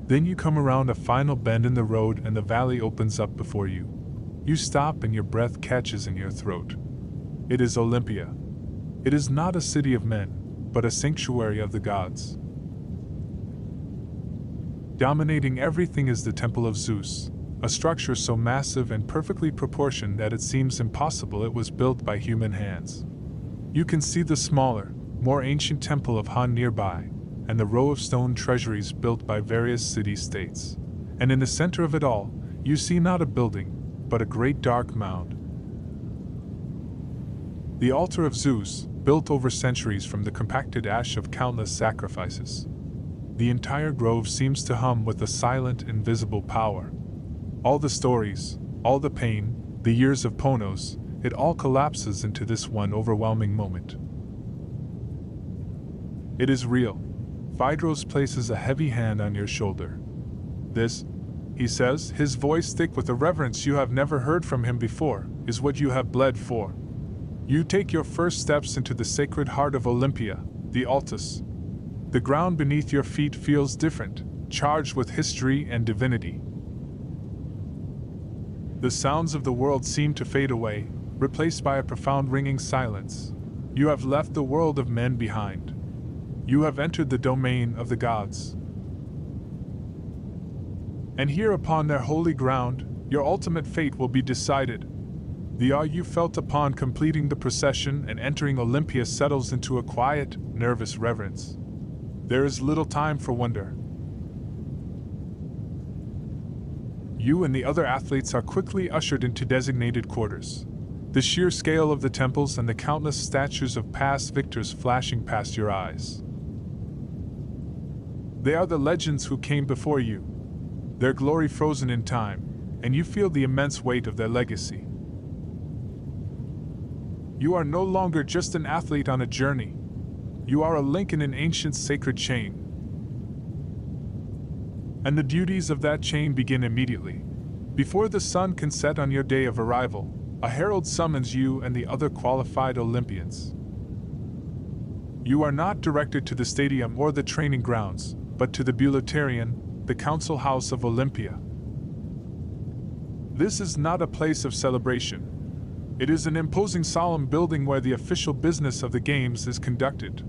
Then you come around a final bend in the road and the valley opens up before you. You stop and your breath catches in your throat. It is Olympia. It is not a city of men, but a sanctuary of the gods. Dominating everything is the Temple of Zeus, a structure so massive and perfectly proportioned that it seems impossible it was built by human hands. You can see the smaller, more ancient temple of Han nearby, and the row of stone treasuries built by various city-states. And in the center of it all, you see not a building, but a great dark mound. The altar of Zeus, built over centuries from the compacted ash of countless sacrifices. The entire grove seems to hum with a silent, invisible power. All the stories, all the pain, the years of Ponos, it all collapses into this one overwhelming moment. It is real. Phaedros places a heavy hand on your shoulder. This, he says, his voice thick with a reverence you have never heard from him before, is what you have bled for. You take your first steps into the sacred heart of Olympia, the Altus. The ground beneath your feet feels different, charged with history and divinity. The sounds of the world seem to fade away, replaced by a profound ringing silence. You have left the world of men behind. You have entered the domain of the gods. And here upon their holy ground, your ultimate fate will be decided. The awe you felt upon completing the procession and entering Olympia settles into a quiet, nervous reverence. There is little time for wonder. You and the other athletes are quickly ushered into designated quarters. The sheer scale of the temples and the countless statues of past victors flashing past your eyes. They are the legends who came before you, their glory frozen in time, and you feel the immense weight of their legacy. You are no longer just an athlete on a journey. You are a link in an ancient sacred chain. And the duties of that chain begin immediately. Before the sun can set on your day of arrival, a herald summons you and the other qualified Olympians. You are not directed to the stadium or the training grounds, but to the Bulatarian, the council house of Olympia. This is not a place of celebration. It is an imposing solemn building where the official business of the games is conducted.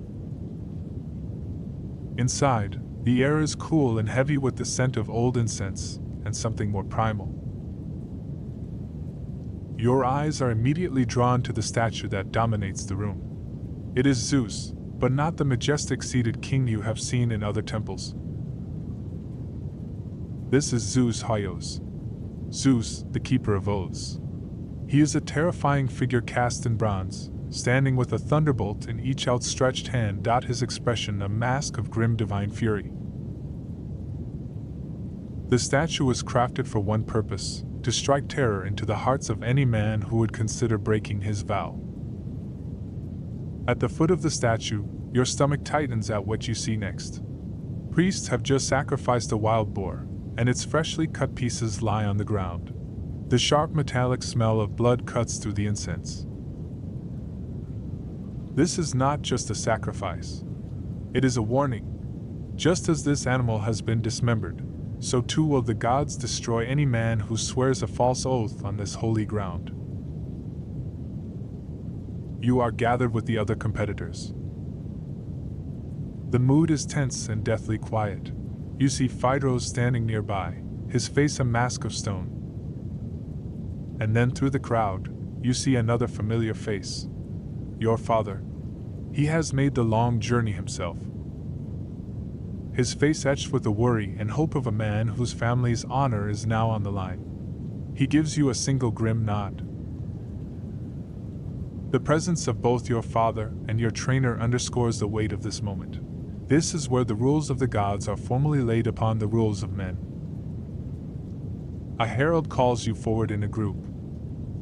Inside, the air is cool and heavy with the scent of old incense and something more primal. Your eyes are immediately drawn to the statue that dominates the room. It is Zeus, but not the majestic seated king you have seen in other temples. This is Zeus Haios. Zeus, the keeper of oaths. He is a terrifying figure cast in bronze, standing with a thunderbolt in each outstretched hand. His expression a mask of grim divine fury. The statue was crafted for one purpose: to strike terror into the hearts of any man who would consider breaking his vow. At the foot of the statue, your stomach tightens at what you see next. Priests have just sacrificed a wild boar, and its freshly cut pieces lie on the ground. The sharp metallic smell of blood cuts through the incense. This is not just a sacrifice. It is a warning. Just as this animal has been dismembered, so too will the gods destroy any man who swears a false oath on this holy ground. You are gathered with the other competitors. The mood is tense and deathly quiet. You see Phaedros standing nearby, his face a mask of stone. And then through the crowd, you see another familiar face. Your father. He has made the long journey himself. His face etched with the worry and hope of a man whose family's honor is now on the line. He gives you a single grim nod. The presence of both your father and your trainer underscores the weight of this moment. This is where the rules of the gods are formally laid upon the rules of men. A herald calls you forward in a group.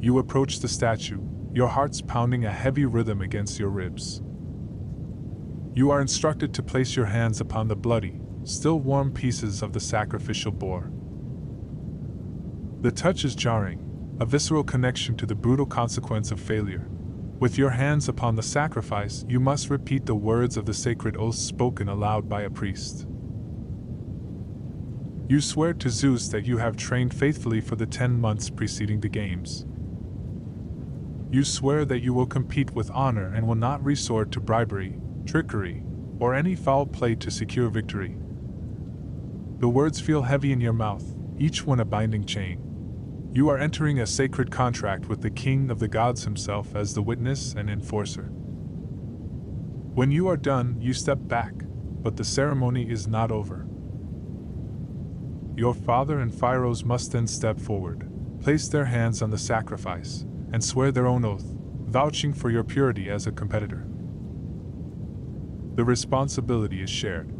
You approach the statue, your hearts pounding a heavy rhythm against your ribs. You are instructed to place your hands upon the bloody, still warm pieces of the sacrificial boar. The touch is jarring, a visceral connection to the brutal consequence of failure. With your hands upon the sacrifice, you must repeat the words of the sacred oath spoken aloud by a priest. You swear to Zeus that you have trained faithfully for the 10 months preceding the games. You swear that you will compete with honor and will not resort to bribery, trickery, or any foul play to secure victory. The words feel heavy in your mouth, each one a binding chain. You are entering a sacred contract with the king of the gods himself as the witness and enforcer. When you are done, you step back, but the ceremony is not over. Your father and Phaedros must then step forward, place their hands on the sacrifice, and swear their own oath, vouching for your purity as a competitor. The responsibility is shared.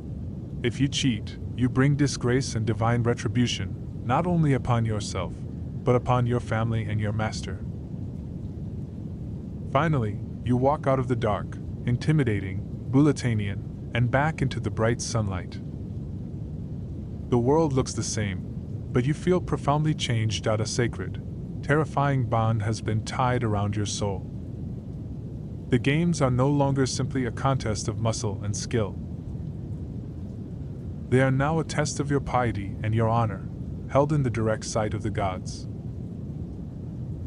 If you cheat, you bring disgrace and divine retribution, not only upon yourself, but upon your family and your master. Finally, you walk out of the dark, intimidating, Bulatanian, and back into the bright sunlight. The world looks the same, but you feel profoundly changed. A sacred, terrifying bond has been tied around your soul. The games are no longer simply a contest of muscle and skill. They are now a test of your piety and your honor, held in the direct sight of the gods.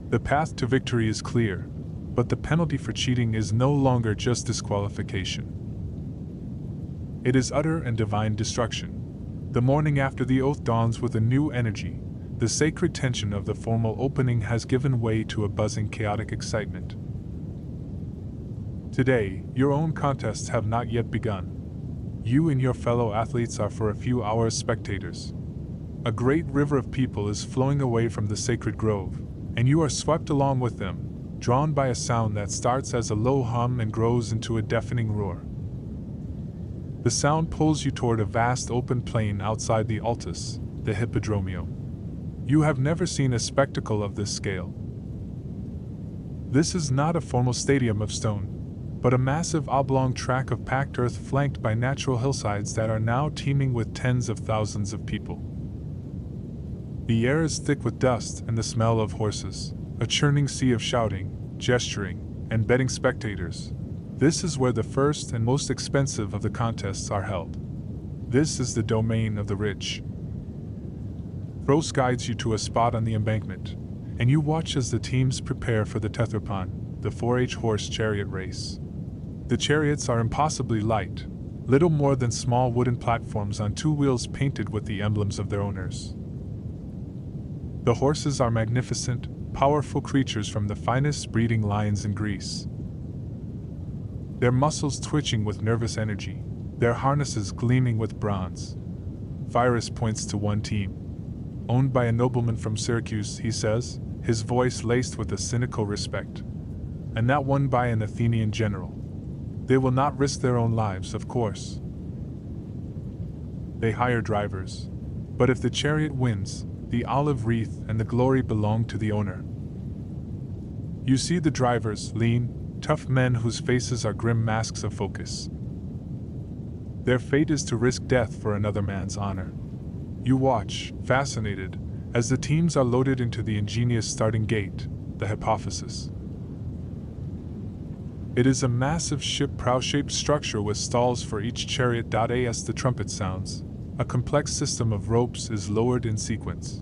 The path to victory is clear, but the penalty for cheating is no longer just disqualification. It is utter and divine destruction. The morning after the oath dawns with a new energy. The sacred tension of the formal opening has given way to a buzzing, chaotic excitement. Today, your own contests have not yet begun. You and your fellow athletes are for a few hours spectators. A great river of people is flowing away from the sacred grove, and you are swept along with them, drawn by a sound that starts as a low hum and grows into a deafening roar. The sound pulls you toward a vast open plain outside the Altus, the Hippodromio. You have never seen a spectacle of this scale. This is not a formal stadium of stone, but a massive oblong track of packed earth flanked by natural hillsides that are now teeming with tens of thousands of people. The air is thick with dust and the smell of horses, a churning sea of shouting, gesturing, and betting spectators. This is where the first and most expensive of the contests are held. This is the domain of the rich. Thros guides you to a spot on the embankment, and you watch as the teams prepare for the Tetherpon, the 4-H horse chariot race. The chariots are impossibly light, little more than small wooden platforms on two wheels painted with the emblems of their owners. The horses are magnificent, powerful creatures from the finest breeding lions in Greece. Their muscles twitching with nervous energy, their harnesses gleaming with bronze. Virus points to one team. Owned by a nobleman from Syracuse, he says, his voice laced with a cynical respect. And not one by an Athenian general. They will not risk their own lives, of course. They hire drivers. But if the chariot wins, the olive wreath and the glory belong to the owner. You see the drivers, lean, tough men whose faces are grim masks of focus. Their fate is to risk death for another man's honor. You watch, fascinated, as the teams are loaded into the ingenious starting gate, the hypothesis. It is a massive ship-prow-shaped structure with stalls for each chariot. As the trumpet sounds, a complex system of ropes is lowered in sequence.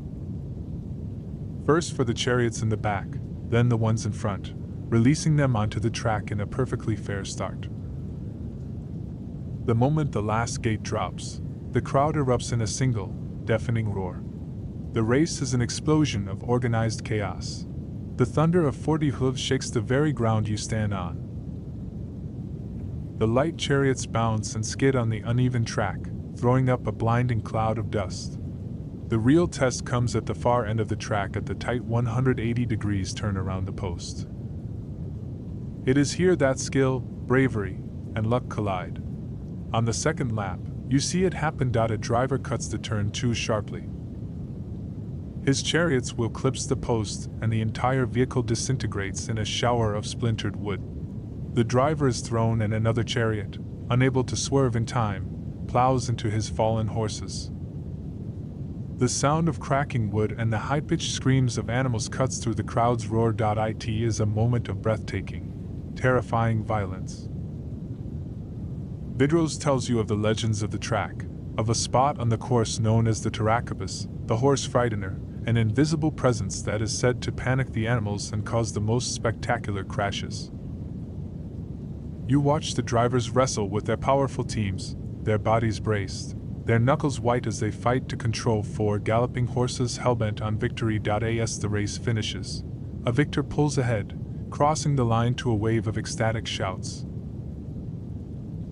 First for the chariots in the back, then the ones in front, releasing them onto the track in a perfectly fair start. The moment the last gate drops, the crowd erupts in a single, deafening roar. The race is an explosion of organized chaos. The thunder of 40 hooves shakes the very ground you stand on. The light chariots bounce and skid on the uneven track, throwing up a blinding cloud of dust. The real test comes at the far end of the track at the tight 180 degrees turn around the post. It is here that skill, bravery, and luck collide. On the second lap, you see it happen. A driver cuts the turn too sharply. His chariots will clip the post and the entire vehicle disintegrates in a shower of splintered wood. The driver is thrown and another chariot, unable to swerve in time, plows into his fallen horses. The sound of cracking wood and the high-pitched screams of animals cuts through the crowd's roar. It is a moment of breathtaking, terrifying violence. Bedros tells you of the legends of the track, of a spot on the course known as the Pterakopus, the horse frightener, an invisible presence that is said to panic the animals and cause the most spectacular crashes. You watch the drivers wrestle with their powerful teams, their bodies braced, their knuckles white as they fight to control four galloping horses hellbent on victory. As the race finishes, a victor pulls ahead, crossing the line to a wave of ecstatic shouts.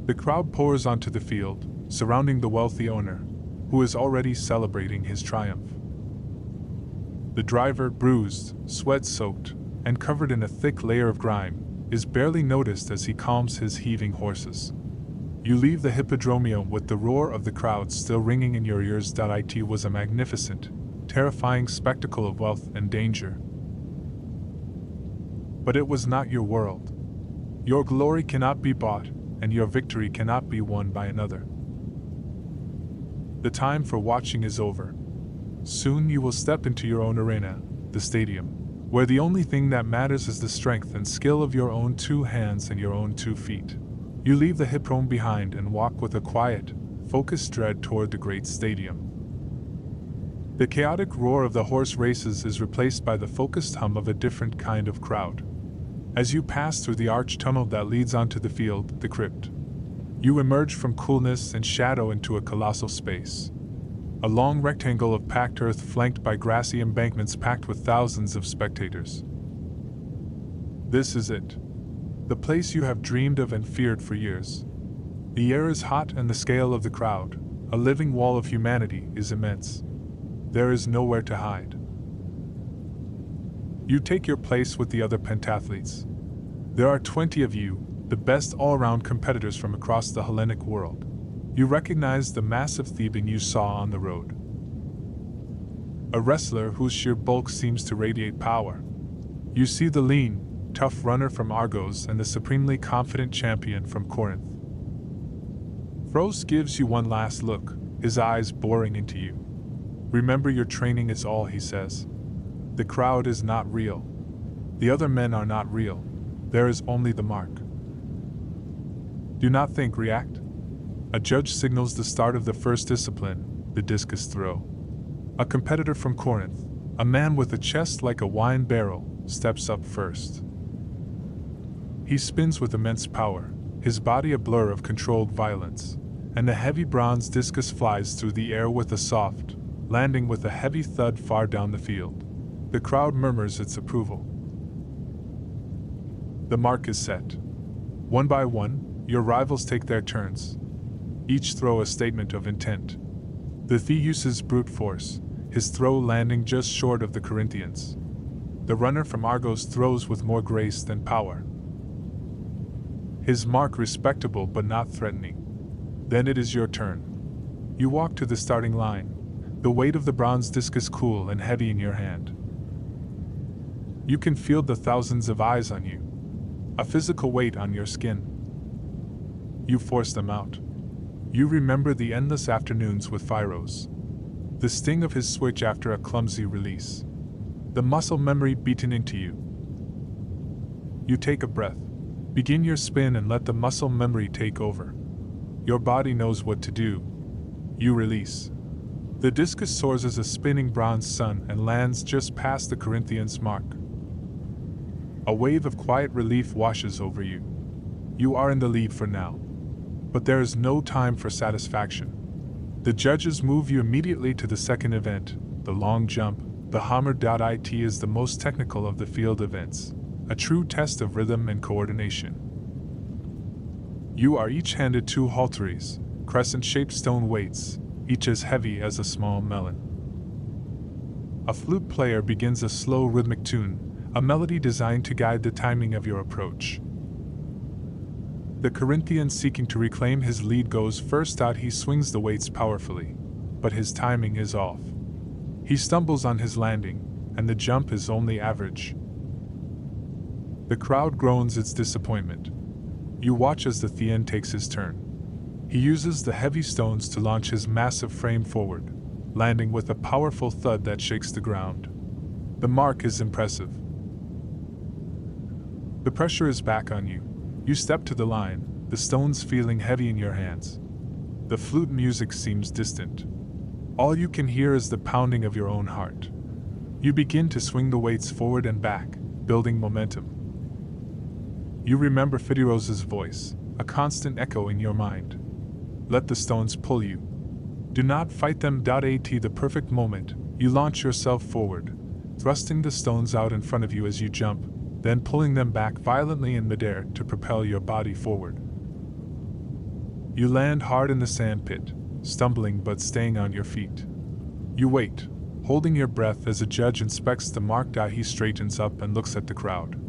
The crowd pours onto the field, surrounding the wealthy owner, who is already celebrating his triumph. The driver, bruised, sweat-soaked, and covered in a thick layer of grime, is barely noticed as he calms his heaving horses. You leave the Hippodromio with the roar of the crowd still ringing in your ears. It was a magnificent, terrifying spectacle of wealth and danger. But it was not your world. Your glory cannot be bought, and your victory cannot be won by another. The time for watching is over. Soon you will step into your own arena, the stadium, where the only thing that matters is the strength and skill of your own two hands and your own 2 feet. You leave the hippodrome behind and walk with a quiet, focused tread toward the great stadium. The chaotic roar of the horse races is replaced by the focused hum of a different kind of crowd. As you pass through the arched tunnel that leads onto the field, the crypt, You emerge from coolness and shadow into a colossal space. A long rectangle of packed earth flanked by grassy embankments packed with thousands of spectators. This is it. The place you have dreamed of and feared for years. The air is hot and the scale of the crowd, a living wall of humanity, is immense. There is nowhere to hide. You take your place with the other pentathletes. There are 20 of you, the best all-around competitors from across the Hellenic world. You recognize the massive Theban you saw on the road. A wrestler whose sheer bulk seems to radiate power. You see the lean, tough runner from Argos and the supremely confident champion from Corinth. Phros gives you one last look, his eyes boring into you. Remember your training is all, he says. The crowd is not real. The other men are not real. There is only the mark. Do not think, react. A judge signals the start of the first discipline, the discus throw. A competitor from Corinth, a man with a chest like a wine barrel, steps up first. He spins with immense power, his body a blur of controlled violence, and the heavy bronze discus flies through the air with a soft, landing with a heavy thud far down the field. The crowd murmurs its approval. The mark is set. One by one, your rivals take their turns. Each throw a statement of intent. The Thea uses brute force, his throw landing just short of the Corinthians. The runner from Argos throws with more grace than power. His mark respectable but not threatening. Then it is your turn. You walk to the starting line, the weight of the bronze discus cool and heavy in your hand. You can feel the thousands of eyes on you, a physical weight on your skin. You force them out. You remember the endless afternoons with Phyros, the sting of his switch after a clumsy release, the muscle memory beaten into you. You take a breath, begin your spin and let the muscle memory take over. Your body knows what to do. You release. The discus soars as a spinning bronze sun and lands just past the Corinthians' mark. A wave of quiet relief washes over you. You are in the lead for now. But there is no time for satisfaction. The judges move you immediately to the second event, the long jump. The hammer.it is the most technical of the field events, a true test of rhythm and coordination. You are each handed 2 halteres, crescent-shaped stone weights, each as heavy as a small melon. A flute player begins a slow rhythmic tune, a melody designed to guide the timing of your approach. The Corinthian seeking to reclaim his lead goes first out. He swings the weights powerfully, but his timing is off. He stumbles on his landing, and the jump is only average. The crowd groans its disappointment. You watch as the Thean takes his turn. He uses the heavy stones to launch his massive frame forward, landing with a powerful thud that shakes the ground. The mark is impressive. The pressure is back on you. You step to the line, the stones feeling heavy in your hands. The flute music seems distant. All you can hear is the pounding of your own heart. You begin to swing the weights forward and back, building momentum. You remember Phidiros' voice, a constant echo in your mind. Let the stones pull you. Do not fight them. At the perfect moment, you launch yourself forward, thrusting the stones out in front of you as you jump, then pulling them back violently in midair to propel your body forward. You land hard in the sandpit, stumbling but staying on your feet. You wait, holding your breath as a judge inspects the mark. He straightens up and looks at the crowd.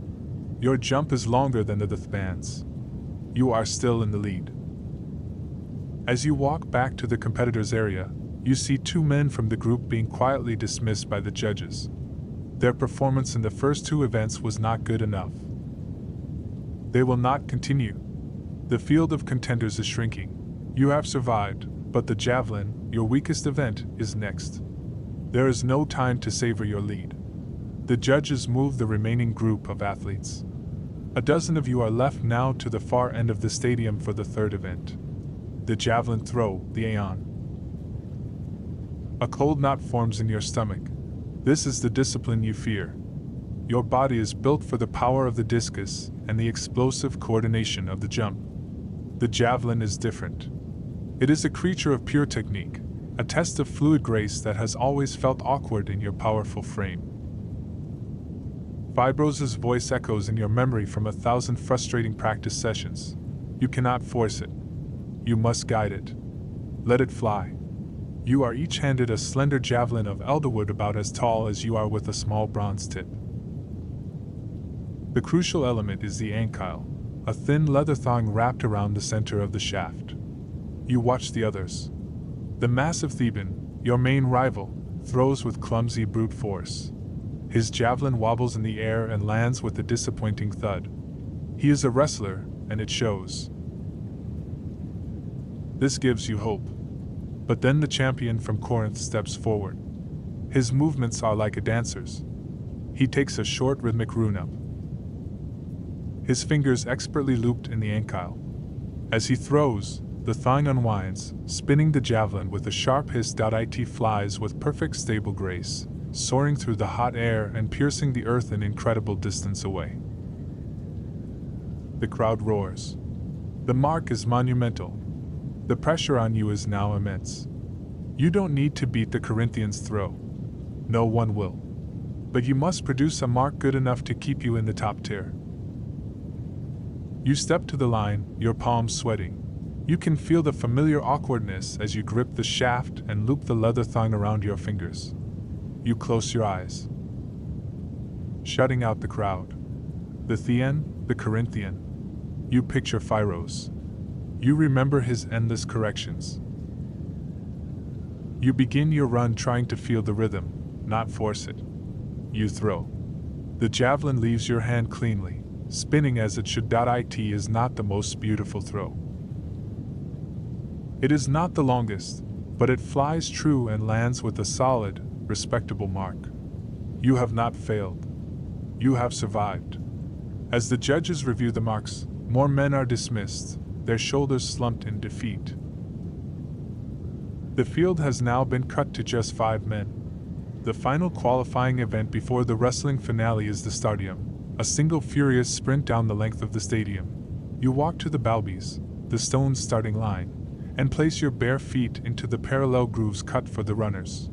Your jump is longer than the Thebans. You are still in the lead. As you walk back to the competitors' area, you see 2 men from the group being quietly dismissed by the judges. Their performance in the first 2 events was not good enough. They will not continue. The field of contenders is shrinking. You have survived, but the javelin, your weakest event, is next. There is no time to savor your lead. The judges move the remaining group of athletes. A dozen of you are left now to the far end of the stadium for the 3rd event. The javelin throw, the aeon. A cold knot forms in your stomach. This is the discipline you fear. Your body is built for the power of the discus and the explosive coordination of the jump. The javelin is different. It is a creature of pure technique, a test of fluid grace that has always felt awkward in your powerful frame. Fibros's voice echoes in your memory from 1,000 frustrating practice sessions. You cannot force it. You must guide it. Let it fly. You are each handed a slender javelin of elderwood about as tall as you are with a small bronze tip. The crucial element is the ankyle, a thin leather thong wrapped around the center of the shaft. You watch the others. The massive Theban, your main rival, throws with clumsy brute force. His javelin wobbles in the air and lands with a disappointing thud. He is a wrestler, and it shows. This gives you hope. But then the champion from Corinth steps forward. His movements are like a dancer's. He takes a short rhythmic rune-up. His fingers expertly looped in the ankyle. As he throws, the thong unwinds, spinning the javelin with a sharp hiss. It flies with perfect stable grace, soaring through the hot air and piercing the earth an incredible distance away. The crowd roars. The mark is monumental. The pressure on you is now immense. You don't need to beat the Corinthians' throw. No one will. But you must produce a mark good enough to keep you in the top tier. You step to the line, your palms sweating. You can feel the familiar awkwardness as you grip the shaft and loop the leather thong around your fingers. You close your eyes, shutting out the crowd. The Thean, the Corinthian. You picture Phyros. You remember his endless corrections. You begin your run trying to feel the rhythm, not force it. You throw. The javelin leaves your hand cleanly, spinning as it should. It is not the most beautiful throw. It is not the longest, but it flies true and lands with a solid, respectable mark. You have not failed. You have survived. As the judges review the marks, more men are dismissed, their shoulders slumped in defeat. The field has now been cut to just 5 men. The final qualifying event before the wrestling finale is the Stardium, a single furious sprint down the length of the stadium. You walk to the balbies, the stone starting line, and place your bare feet into the parallel grooves cut for the runners.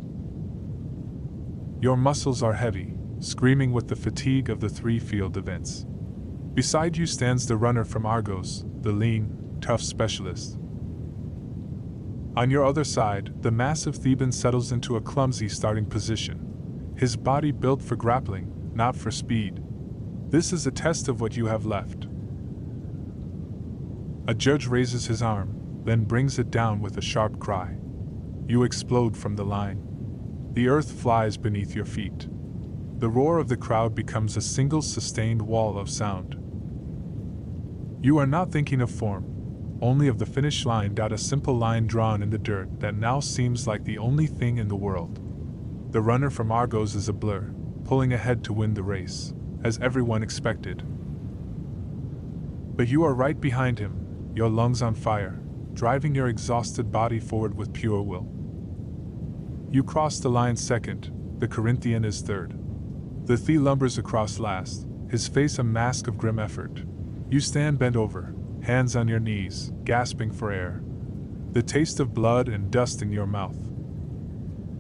Your muscles are heavy, screaming with the fatigue of the 3 field events. Beside you stands the runner from Argos, the lean, tough specialist. On your other side, the massive Theban settles into a clumsy starting position, his body built for grappling, not for speed. This is a test of what you have left. A judge raises his arm, then brings it down with a sharp cry. You explode from the line. The earth flies beneath your feet. The roar of the crowd becomes a single sustained wall of sound. You are not thinking of form, only of the finish line. A simple line drawn in the dirt that now seems like the only thing in the world. The runner from Argos is a blur, pulling ahead to win the race, as everyone expected. But you are right behind him, your lungs on fire, driving your exhausted body forward with pure will. You cross the line second, the Corinthian is third. The Thea lumbers across last, his face a mask of grim effort. You stand bent over, hands on your knees, gasping for air. The taste of blood and dust in your mouth.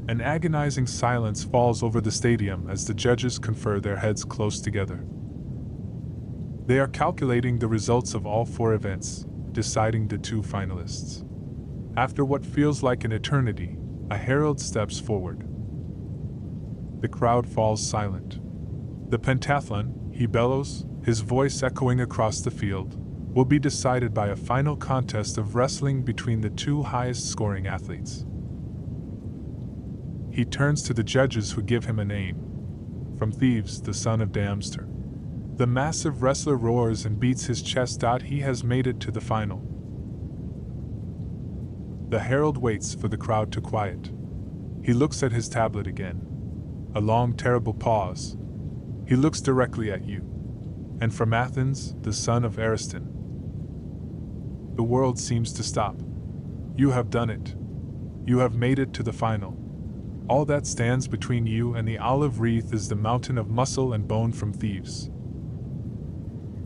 An agonizing silence falls over the stadium as the judges confer, their heads close together. They are calculating the results of all 4 events, deciding the 2 finalists. After what feels like an eternity, a herald steps forward. The crowd falls silent. The pentathlon, he bellows, his voice echoing across the field, will be decided by a final contest of wrestling between the 2 highest-scoring athletes. He turns to the judges who give him a name. From Thebes, the son of Damster. The massive wrestler roars and beats his chest. He has made it to the final. The herald waits for the crowd to quiet. He looks at his tablet again. A long, terrible pause. He looks directly at you. And from Athens, the son of Ariston. The world seems to stop. You have done it. You have made it to the final. All that stands between you and the olive wreath is the mountain of muscle and bone from Thebes.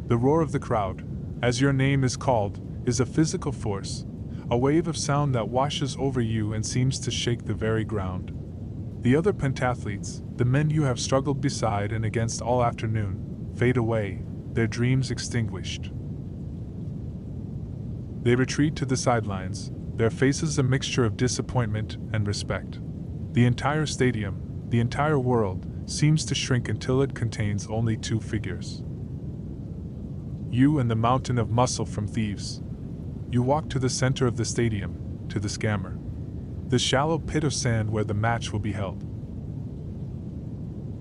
The roar of the crowd, as your name is called, is a physical force, a wave of sound that washes over you and seems to shake the very ground. The other pentathletes, the men you have struggled beside and against all afternoon, fade away, their dreams extinguished. They retreat to the sidelines, their faces a mixture of disappointment and respect. The entire stadium, the entire world, seems to shrink until it contains only two figures. You and the mountain of muscle from thieves. You walk to the center of the stadium, to the scammer. The shallow pit of sand where the match will be held.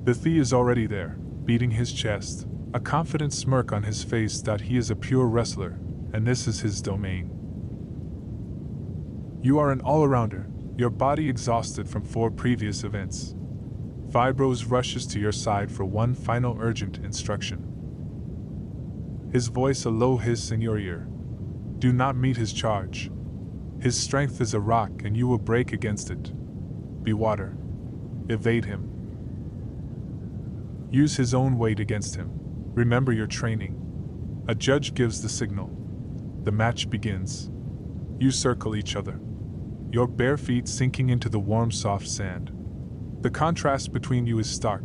The thief is already there, beating his chest, a confident smirk on his face that he is a pure wrestler, and this is his domain. You are an all-arounder, your body exhausted from 4 previous events. Fibros rushes to your side for one final urgent instruction. His voice a low hiss in your ear. Do not meet his charge. His strength is a rock and you will break against it. Be water. Evade him. Use his own weight against him. Remember your training. A judge gives the signal. The match begins. You circle each other. Your bare feet sinking into the warm, soft sand. The contrast between you is stark.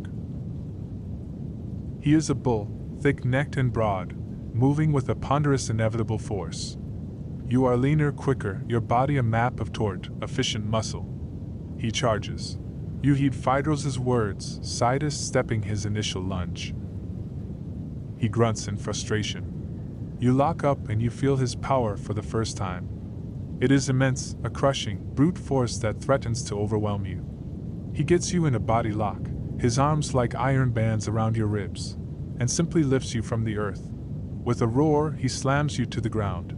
He is a bull, thick-necked and broad, moving with a ponderous inevitable force. You are leaner, quicker, your body a map of taut, efficient muscle. He charges. You heed Phaedrus' words, Sidus stepping his initial lunge. He grunts in frustration. You lock up and you feel his power for the first time. It is immense, a crushing, brute force that threatens to overwhelm you. He gets you in a body lock, his arms like iron bands around your ribs, and simply lifts you from the earth. With a roar, he slams you to the ground.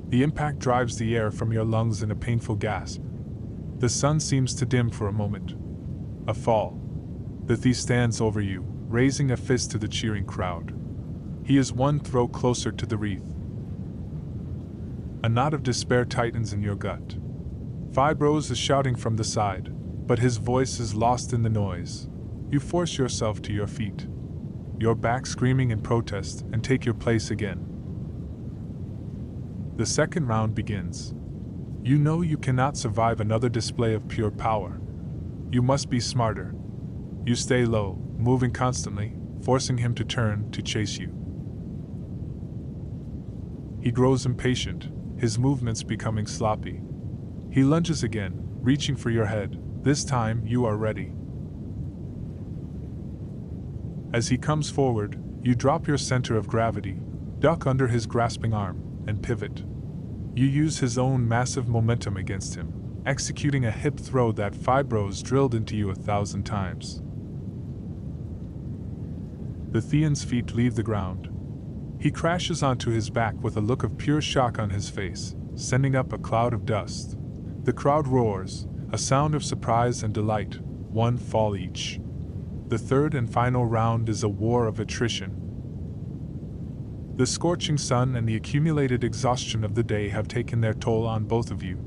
The impact drives the air from your lungs in a painful gasp. The sun seems to dim for a moment. A fall. The thief stands over you, raising a fist to the cheering crowd. He is one throw closer to the wreath. A knot of despair tightens in your gut. Fibros is shouting from the side, but his voice is lost in the noise. You force yourself to your feet, your back screaming in protest, and take your place again. The second round begins. You know you cannot survive another display of pure power. You must be smarter. You stay low, moving constantly, forcing him to turn to chase you. He grows impatient, his movements becoming sloppy. He lunges again, reaching for your head. This time, you are ready. As he comes forward, you drop your center of gravity, duck under his grasping arm, and pivot. You use his own massive momentum against him, executing a hip throw that Fibros drilled into you 1,000 times. The Thean's feet leave the ground. He crashes onto his back with a look of pure shock on his face, sending up a cloud of dust. The crowd roars, a sound of surprise and delight, one fall each. The third and final round is a war of attrition. The scorching sun and the accumulated exhaustion of the day have taken their toll on both of you.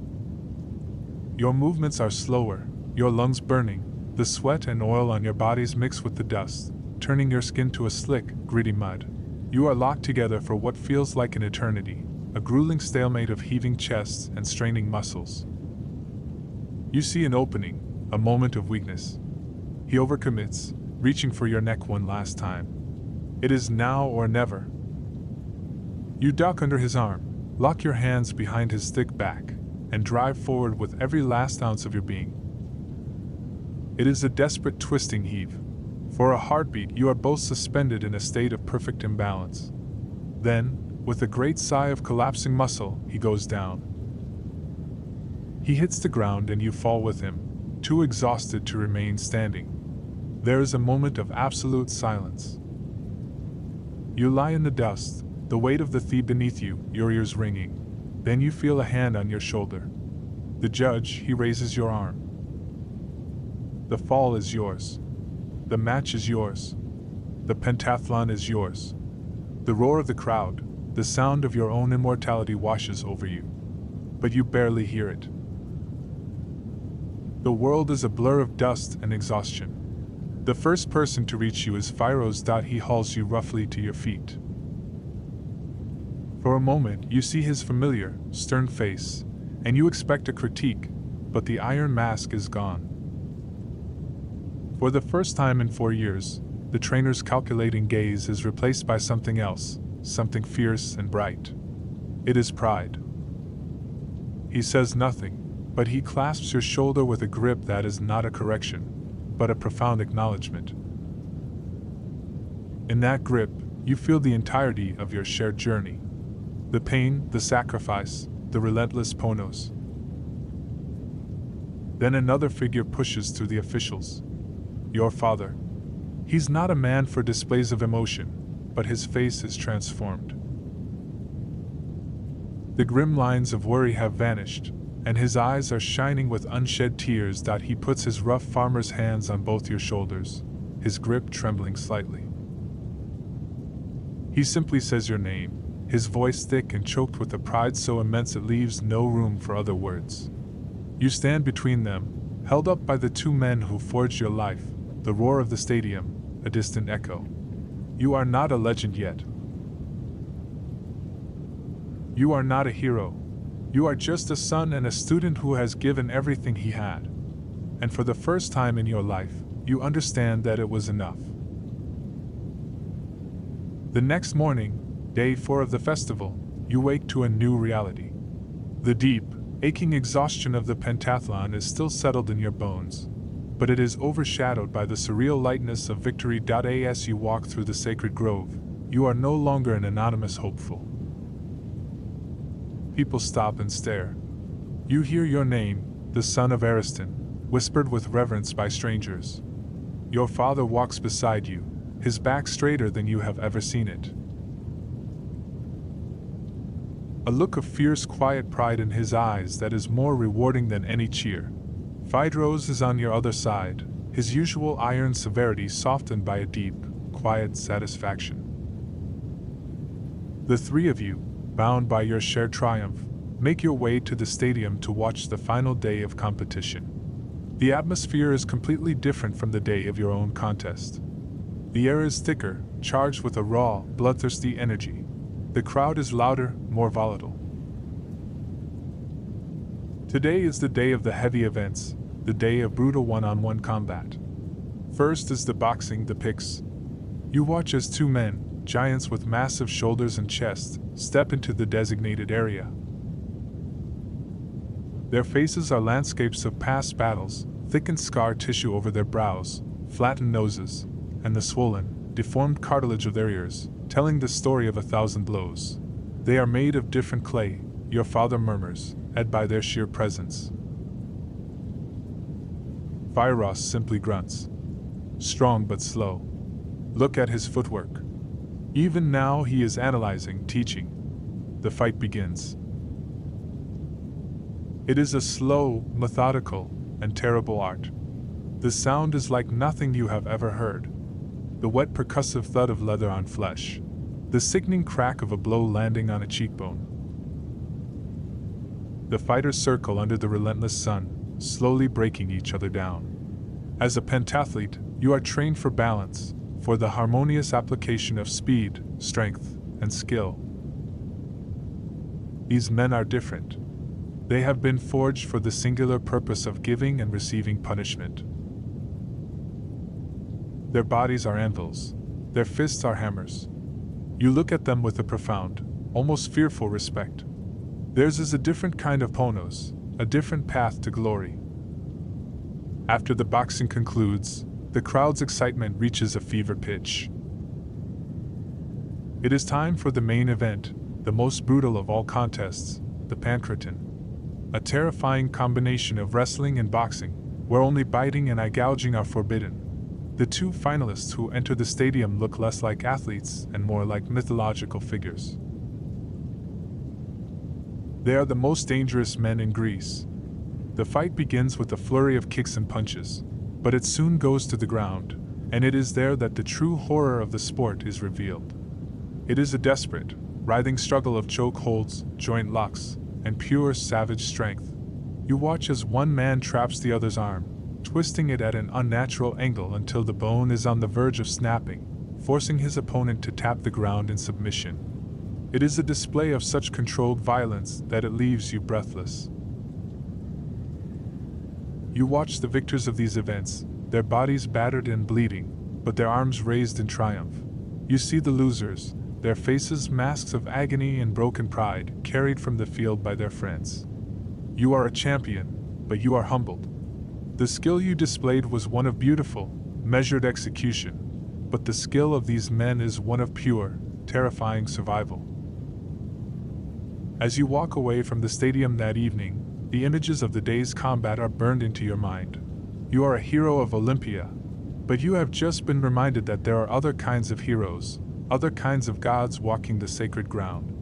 Your movements are slower, your lungs burning, the sweat and oil on your bodies mix with the dust, turning your skin to a slick, gritty mud. You are locked together for what feels like an eternity, a grueling stalemate of heaving chests and straining muscles. You see an opening, a moment of weakness. He overcommits, reaching for your neck one last time. It is now or never. You duck under his arm, lock your hands behind his thick back, and drive forward with every last ounce of your being. It is a desperate twisting heave. For a heartbeat, you are both suspended in a state of perfect imbalance. Then, with a great sigh of collapsing muscle, he goes down. He hits the ground and you fall with him, too exhausted to remain standing. There is a moment of absolute silence. You lie in the dust, the weight of the thief beneath you, your ears ringing. Then you feel a hand on your shoulder. The judge, he raises your arm. The fall is yours. The match is yours. The pentathlon is yours. The roar of the crowd, the sound of your own immortality washes over you. But you barely hear it. The world is a blur of dust and exhaustion. The first person to reach you is Phaedrus. He hauls you roughly to your feet. For a moment, you see his familiar, stern face, and you expect a critique, but the iron mask is gone. For the first time in 4 years, the trainer's calculating gaze is replaced by something else, something fierce and bright. It is pride. He says nothing, but he clasps your shoulder with a grip that is not a correction, but a profound acknowledgement. In that grip, you feel the entirety of your shared journey. The pain, the sacrifice, the relentless ponos. Then another figure pushes through the officials. Your father. He's not a man for displays of emotion, but his face is transformed. The grim lines of worry have vanished, and his eyes are shining with unshed tears. He puts his rough farmer's hands on both your shoulders, his grip trembling slightly. He simply says your name, his voice thick and choked with a pride so immense it leaves no room for other words. You stand between them, held up by the two men who forged your life, the roar of the stadium, a distant echo. You are not a legend yet. You are not a hero. You are just a son and a student who has given everything he had. And for the first time in your life, you understand that it was enough. The next morning, day 4 of the festival, you wake to a new reality. The deep, aching exhaustion of the pentathlon is still settled in your bones, but it is overshadowed by the surreal lightness of victory. As you walk through the sacred grove, you are no longer an anonymous hopeful. People stop and stare. You hear your name, the son of Ariston, whispered with reverence by strangers. Your father walks beside you, his back straighter than you have ever seen it. A look of fierce, quiet pride in his eyes that is more rewarding than any cheer. Phaedros is on your other side, his usual iron severity softened by a deep, quiet satisfaction. The three of you, bound by your shared triumph, make your way to the stadium to watch the final day of competition. The atmosphere is completely different from the day of your own contest. The air is thicker, charged with a raw, bloodthirsty energy. The crowd is louder, more volatile. Today is the day of the heavy events, the day of brutal one-on-one combat. First is the boxing, the picks. You watch as two men, giants with massive shoulders and chests, step into the designated area. Their faces are landscapes of past battles, thickened scar tissue over their brows, flattened noses, and the swollen, deformed cartilage of their ears, telling the story of 1,000 blows. They are made of different clay, your father murmurs, led by their sheer presence. Phaedros simply grunts. Strong but slow. Look at his footwork. Even now he is analyzing, teaching. The fight begins. It is a slow, methodical, and terrible art. The sound is like nothing you have ever heard. The wet percussive thud of leather on flesh. The sickening crack of a blow landing on a cheekbone. The fighters circle under the relentless sun, slowly breaking each other down. As a pentathlete, you are trained for balance, for the harmonious application of speed, strength, and skill. These men are different. They have been forged for the singular purpose of giving and receiving punishment. Their bodies are anvils. Their fists are hammers. You look at them with a profound, almost fearful respect. Theirs is a different kind of ponos, a different path to glory. After the boxing concludes, the crowd's excitement reaches a fever pitch. It is time for the main event, the most brutal of all contests, the pancratin. A terrifying combination of wrestling and boxing, where only biting and eye gouging are forbidden. The two finalists who enter the stadium look less like athletes and more like mythological figures. They are the most dangerous men in Greece. The fight begins with a flurry of kicks and punches, but it soon goes to the ground, and it is there that the true horror of the sport is revealed. It is a desperate, writhing struggle of choke holds, joint locks, and pure savage strength. You watch as one man traps the other's arm, twisting it at an unnatural angle until the bone is on the verge of snapping, forcing his opponent to tap the ground in submission. It is a display of such controlled violence that it leaves you breathless. You watch the victors of these events, their bodies battered and bleeding, but their arms raised in triumph. You see the losers, their faces masks of agony and broken pride, carried from the field by their friends. You are a champion, but you are humbled. The skill you displayed was one of beautiful, measured execution, but the skill of these men is one of pure, terrifying survival. As you walk away from the stadium that evening, the images of the day's combat are burned into your mind. You are a hero of Olympia, but you have just been reminded that there are other kinds of heroes, other kinds of gods walking the sacred ground.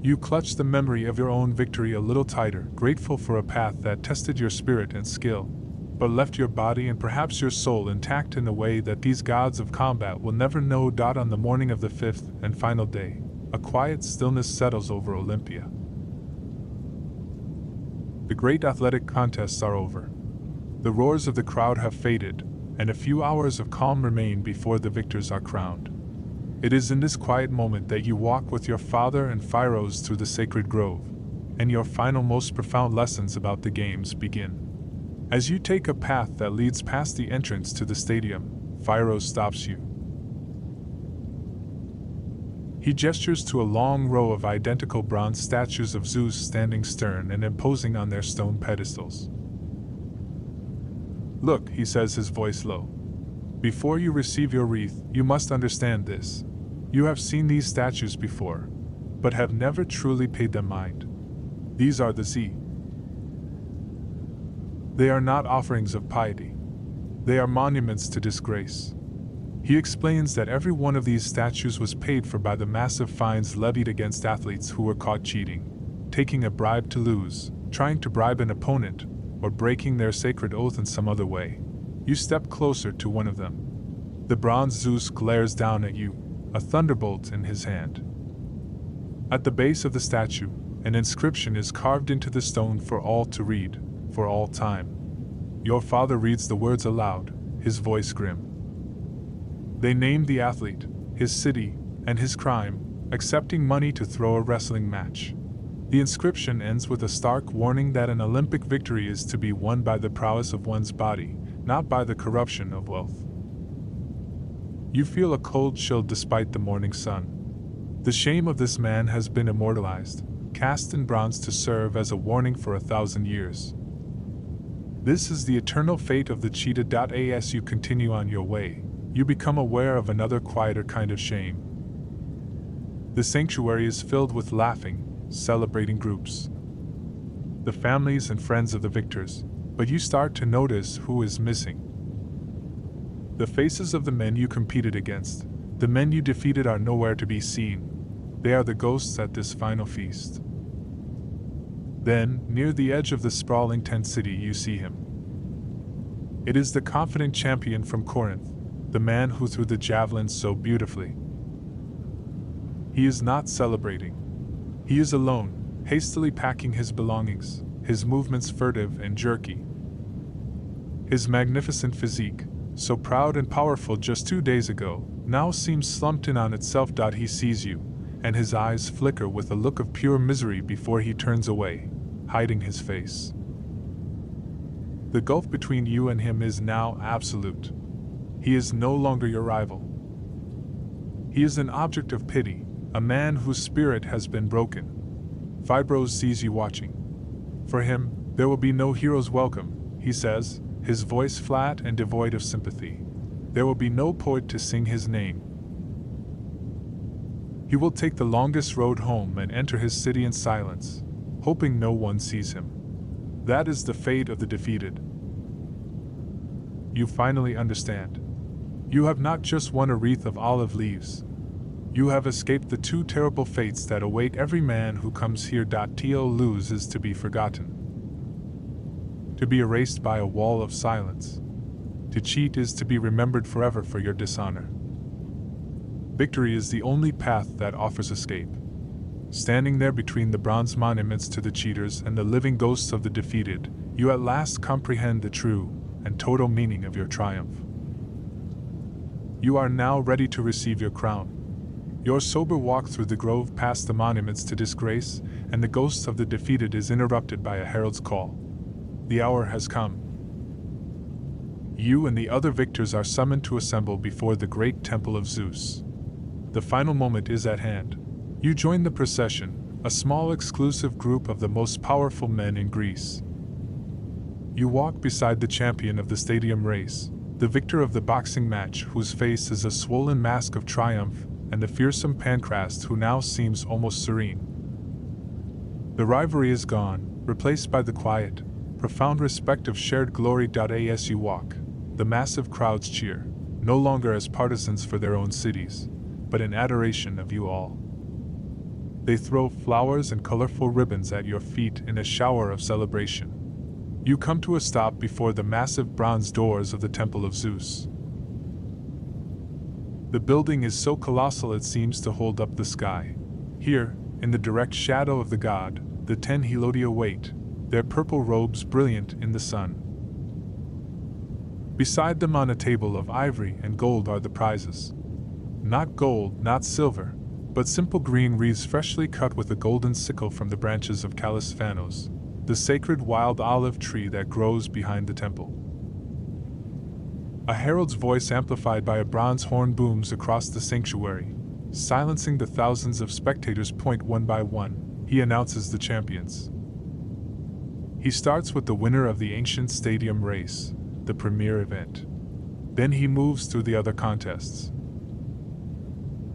You clutch the memory of your own victory a little tighter, grateful for a path that tested your spirit and skill, but left your body and perhaps your soul intact in a way that these gods of combat will never know. On the morning of the fifth and final day, a quiet stillness settles over Olympia. The great athletic contests are over. The roars of the crowd have faded, and a few hours of calm remain before the victors are crowned. It is in this quiet moment that you walk with your father and Phyros through the sacred grove, and your final most profound lessons about the games begin. As you take a path that leads past the entrance to the stadium, Phyros stops you. He gestures to a long row of identical bronze statues of Zeus standing stern and imposing on their stone pedestals. "Look," he says, his voice low. "Before you receive your wreath, you must understand this. You have seen these statues before, but have never truly paid them mind. These are the Z. They are not offerings of piety. They are monuments to disgrace." He explains that every one of these statues was paid for by the massive fines levied against athletes who were caught cheating, taking a bribe to lose, trying to bribe an opponent, or breaking their sacred oath in some other way. You step closer to one of them. The bronze Zeus glares down at you, a thunderbolt in his hand. At the base of the statue, an inscription is carved into the stone for all to read, for all time. Your father reads the words aloud, his voice grim. They name the athlete, his city, and his crime, accepting money to throw a wrestling match. The inscription ends with a stark warning that an Olympic victory is to be won by the prowess of one's body, not by the corruption of wealth. You feel a cold chill despite the morning sun. The shame of this man has been immortalized, cast in bronze to serve as a warning for 1,000 years. This is the eternal fate of the cheated. As you continue on your way, you become aware of another quieter kind of shame. The sanctuary is filled with laughing, celebrating groups. The families and friends of the victors, but you start to notice who is missing. The faces of the men you competed against, the men you defeated, are nowhere to be seen. They are the ghosts at this final feast. Then, near the edge of the sprawling tent city, you see him. It is the confident champion from Corinth, the man who threw the javelin so beautifully. He is not celebrating. He is alone, hastily packing his belongings, his movements furtive and jerky. His magnificent physique, so proud and powerful just 2 days ago, now seems slumped in on itself. He sees you, and his eyes flicker with a look of pure misery before he turns away, hiding his face. The gulf between you and him is now absolute. He is no longer your rival. He is an object of pity, a man whose spirit has been broken. Phyros sees you watching. For him, there will be no hero's welcome, he says, his voice flat and devoid of sympathy. There will be no poet to sing his name. He will take the longest road home and enter his city in silence, hoping no one sees him. That is the fate of the defeated. You finally understand. You have not just won a wreath of olive leaves. You have escaped the 2 terrible fates that await every man who comes here. To lose is to be forgotten, to be erased by a wall of silence. To cheat is to be remembered forever for your dishonor. Victory is the only path that offers escape. Standing there between the bronze monuments to the cheaters and the living ghosts of the defeated, you at last comprehend the true and total meaning of your triumph. You are now ready to receive your crown. Your sober walk through the grove past the monuments to disgrace and the ghosts of the defeated is interrupted by a herald's call. The hour has come. You and the other victors are summoned to assemble before the great temple of Zeus. The final moment is at hand. You join the procession, a small exclusive group of the most powerful men in Greece. You walk beside the champion of the stadium race, the victor of the boxing match whose face is a swollen mask of triumph, and the fearsome Pancrast who now seems almost serene. The rivalry is gone, replaced by the quiet, profound respect of shared glory. As you walk, the massive crowds cheer, no longer as partisans for their own cities, but in adoration of you all. They throw flowers and colorful ribbons at your feet in a shower of celebration. You come to a stop before the massive bronze doors of the Temple of Zeus. The building is so colossal it seems to hold up the sky. Here, in the direct shadow of the god, the 10 Helodia wait, their purple robes brilliant in the sun. Beside them on a table of ivory and gold are the prizes. Not gold, not silver, but simple green wreaths freshly cut with a golden sickle from the branches of Callisophanos, the sacred wild olive tree that grows behind the temple. A herald's voice amplified by a bronze horn booms across the sanctuary, silencing the thousands of spectators. One by one, he announces the champions. He starts with the winner of the ancient stadium race, the premier event. Then he moves through the other contests.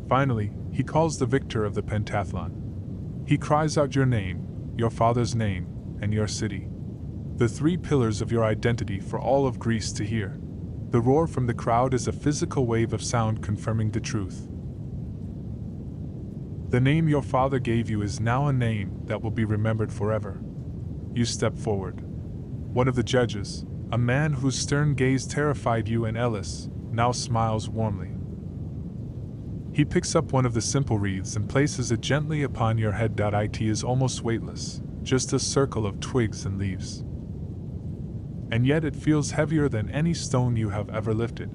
Finally, he calls the victor of the pentathlon. He cries out your name, your father's name, and your city. The 3 pillars of your identity for all of Greece to hear. The roar from the crowd is a physical wave of sound confirming the truth. The name your father gave you is now a name that will be remembered forever. You step forward. One of the judges, a man whose stern gaze terrified you and Ellis, now smiles warmly. He picks up one of the simple wreaths and places it gently upon your head. It is almost weightless, just a circle of twigs and leaves. And yet it feels heavier than any stone you have ever lifted.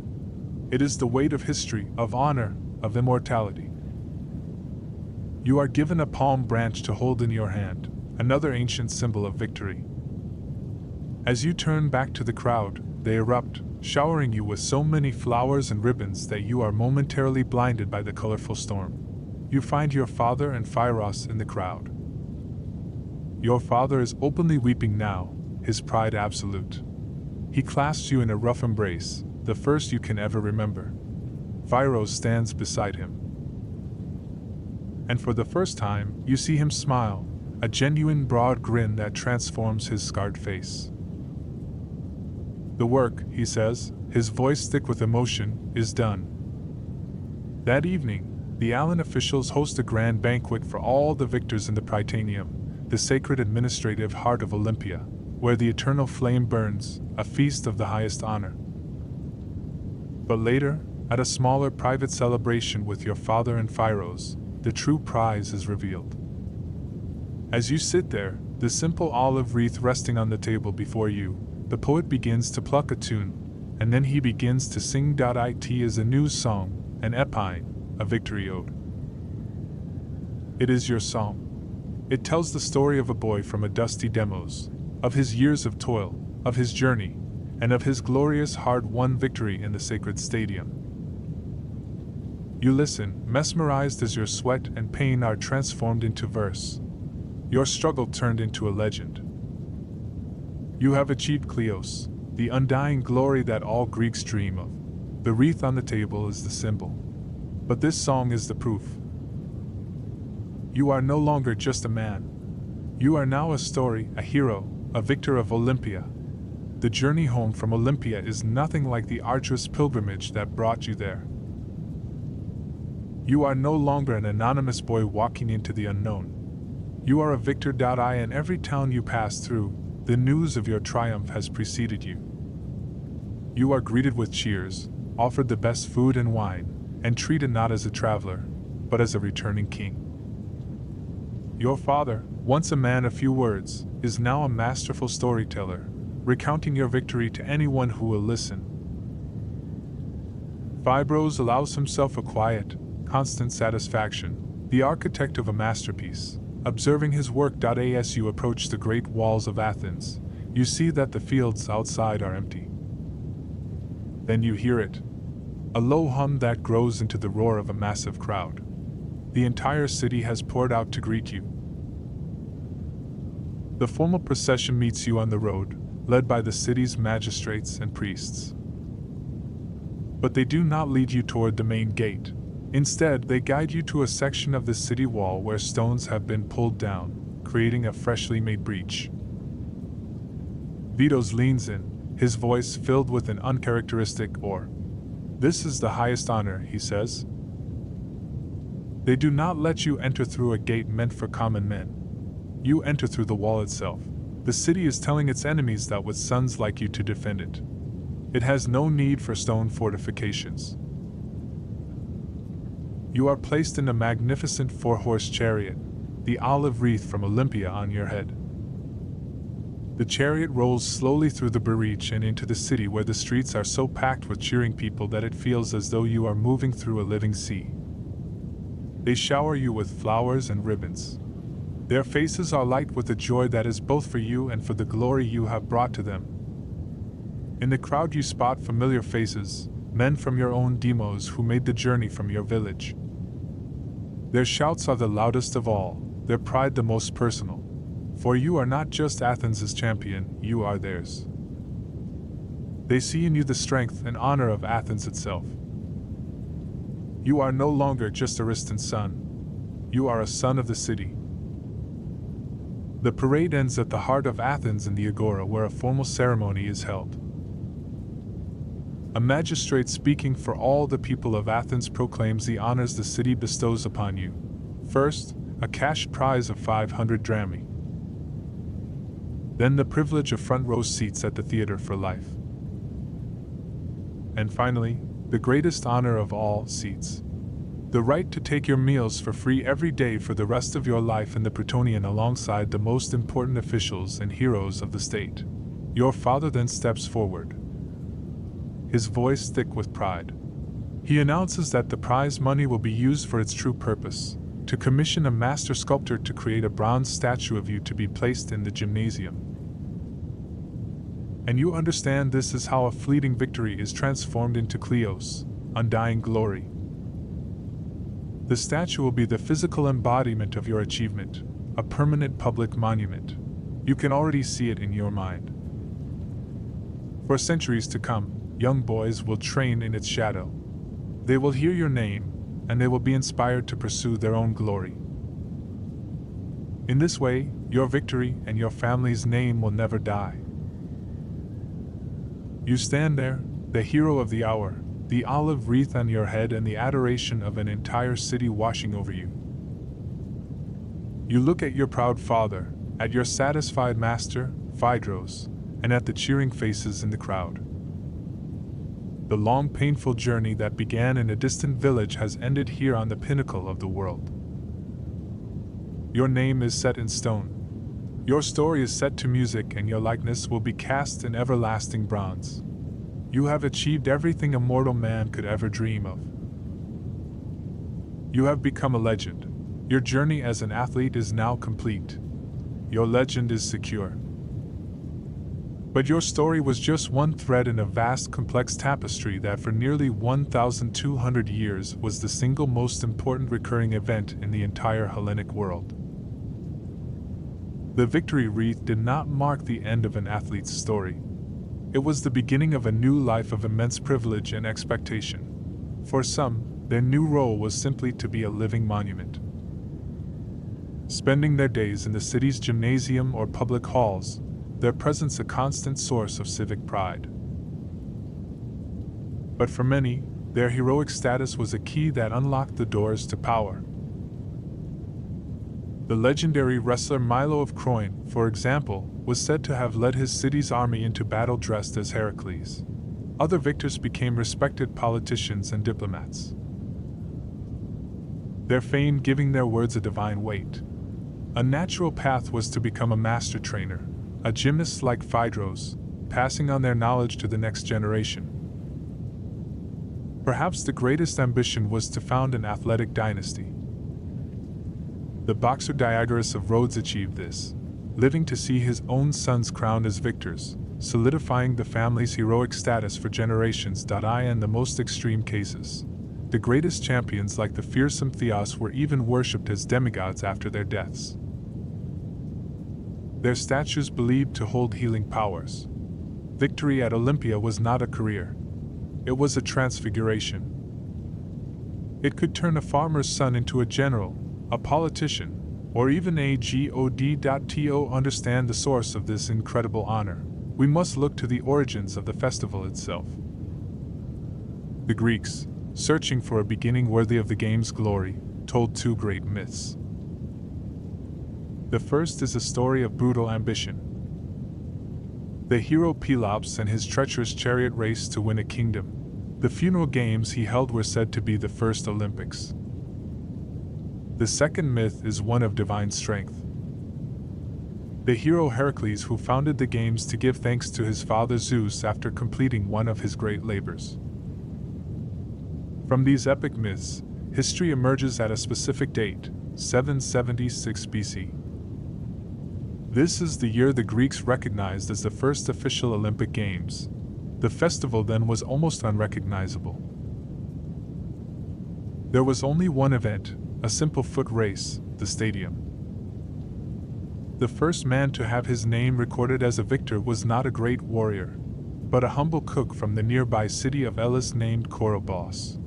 It is the weight of history, of honor, of immortality. You are given a palm branch to hold in your hand, another ancient symbol of victory. As you turn back to the crowd, they erupt, showering you with so many flowers and ribbons that you are momentarily blinded by the colorful storm. You find your father and Phyros in the crowd. Your father is openly weeping now, his pride absolute. He clasps you in a rough embrace, the first you can ever remember. Phyros stands beside him. And for the first time, you see him smile, a genuine broad grin that transforms his scarred face. The work, he says, his voice thick with emotion, is done. That evening, the Allen officials host a grand banquet for all the victors in the Prytaneum, the sacred administrative heart of Olympia, where the eternal flame burns, a feast of the highest honor. But later, at a smaller private celebration with your father and Phyros, the true prize is revealed. As you sit there, the simple olive wreath resting on the table before you, the poet begins to pluck a tune, and then he begins to sing. It is a new song, an epine, a victory ode. It is your song. It tells the story of a boy from a dusty Demos, of his years of toil, of his journey, and of his glorious hard-won victory in the sacred stadium. You listen, mesmerized as your sweat and pain are transformed into verse, your struggle turned into a legend. You have achieved Kleos, the undying glory that all Greeks dream of. The wreath on the table is the symbol. But this song is the proof. You are no longer just a man. You are now a story, a hero, a victor of Olympia. The journey home from Olympia is nothing like the arduous pilgrimage that brought you there. You are no longer an anonymous boy walking into the unknown. You are a victor. In every town you pass through, the news of your triumph has preceded you. You are greeted with cheers, offered the best food and wine, and treated not as a traveler, but as a returning king. Your father, once a man of few words, is now a masterful storyteller, recounting your victory to anyone who will listen. Phyros allows himself a quiet, constant satisfaction, the architect of a masterpiece. Observing his work. As you approach the great walls of Athens, you see that the fields outside are empty. Then you hear it, a low hum that grows into the roar of a massive crowd. The entire city has poured out to greet you. The formal procession meets you on the road, led by the city's magistrates and priests. But they do not lead you toward the main gate. Instead, they guide you to a section of the city wall where stones have been pulled down, creating a freshly made breach. Vitos leans in, his voice filled with an uncharacteristic awe. "This is the highest honor," he says. "They do not let you enter through a gate meant for common men. You enter through the wall itself. The city is telling its enemies that with sons like you to defend it, it has no need for stone fortifications. You are placed in a magnificent 4-horse chariot, the olive wreath from Olympia on your head. The chariot rolls slowly through the breach and into the city, where the streets are so packed with cheering people that it feels as though you are moving through a living sea. They shower you with flowers and ribbons. Their faces are light with the joy that is both for you and for the glory you have brought to them. In the crowd you spot familiar faces, men from your own demos who made the journey from your village. Their shouts are the loudest of all, their pride the most personal. For you are not just Athens' champion, you are theirs. They see in you the strength and honor of Athens itself. You are no longer just Ariston's son. You are a son of the city. The parade ends at the heart of Athens in the Agora, where a formal ceremony is held. A magistrate speaking for all the people of Athens proclaims the honors the city bestows upon you. First, a cash prize of 500 drachmae. Then the privilege of front row seats at the theater for life. And finally, the greatest honor of all seats. The right to take your meals for free every day for the rest of your life in the Prytonion alongside the most important officials and heroes of the state. Your father then steps forward, his voice thick with pride. He announces that the prize money will be used for its true purpose, to commission a master sculptor to create a bronze statue of you to be placed in the gymnasium. And you understand this is how a fleeting victory is transformed into Kleos, undying glory. The statue will be the physical embodiment of your achievement, a permanent public monument. You can already see it in your mind. For centuries to come, young boys will train in its shadow. They will hear your name, and they will be inspired to pursue their own glory. In this way, your victory and your family's name will never die. You stand there, the hero of the hour, the olive wreath on your head and the adoration of an entire city washing over you. You look at your proud father, at your satisfied master, Phaedros, and at the cheering faces in the crowd. The long, painful journey that began in a distant village has ended here on the pinnacle of the world. Your name is set in stone. Your story is set to music, and your likeness will be cast in everlasting bronze. You have achieved everything a mortal man could ever dream of. You have become a legend. Your journey as an athlete is now complete. Your legend is secure. But your story was just one thread in a vast, complex tapestry that for nearly 1,200 years was the single most important recurring event in the entire Hellenic world. The victory wreath did not mark the end of an athlete's story. It was the beginning of a new life of immense privilege and expectation. For some, their new role was simply to be a living monument. Spending their days in the city's gymnasium or public halls, their presence a constant source of civic pride. But for many, their heroic status was a key that unlocked the doors to power. The legendary wrestler Milo of Croin, for example, was said to have led his city's army into battle dressed as Heracles. Other victors became respected politicians and diplomats, their fame giving their words a divine weight. A natural path was to become a master trainer, a gymnast like Phaedros, passing on their knowledge to the next generation. Perhaps the greatest ambition was to found an athletic dynasty. The boxer Diagoras of Rhodes achieved this, living to see his own sons crowned as victors, solidifying the family's heroic status for generations. In the most extreme cases, the greatest champions like the fearsome Theos were even worshipped as demigods after their deaths. Their statues believed to hold healing powers. Victory at Olympia was not a career. It was a transfiguration. It could turn a farmer's son into a general, a politician, or even a god. To understand the source of this incredible honor, we must look to the origins of the festival itself. The Greeks, searching for a beginning worthy of the game's glory, told two great myths. The first is a story of brutal ambition. The hero Pelops and his treacherous chariot race to win a kingdom. The funeral games he held were said to be the first Olympics. The second myth is one of divine strength. The hero Heracles, who founded the games to give thanks to his father Zeus after completing one of his great labors. From these epic myths, history emerges at a specific date, 776 BC. This is the year the Greeks recognized as the first official Olympic Games. The festival then was almost unrecognizable. There was only one event, a simple foot race, the stadium. The first man to have his name recorded as a victor was not a great warrior, but a humble cook from the nearby city of Elis named Korobos.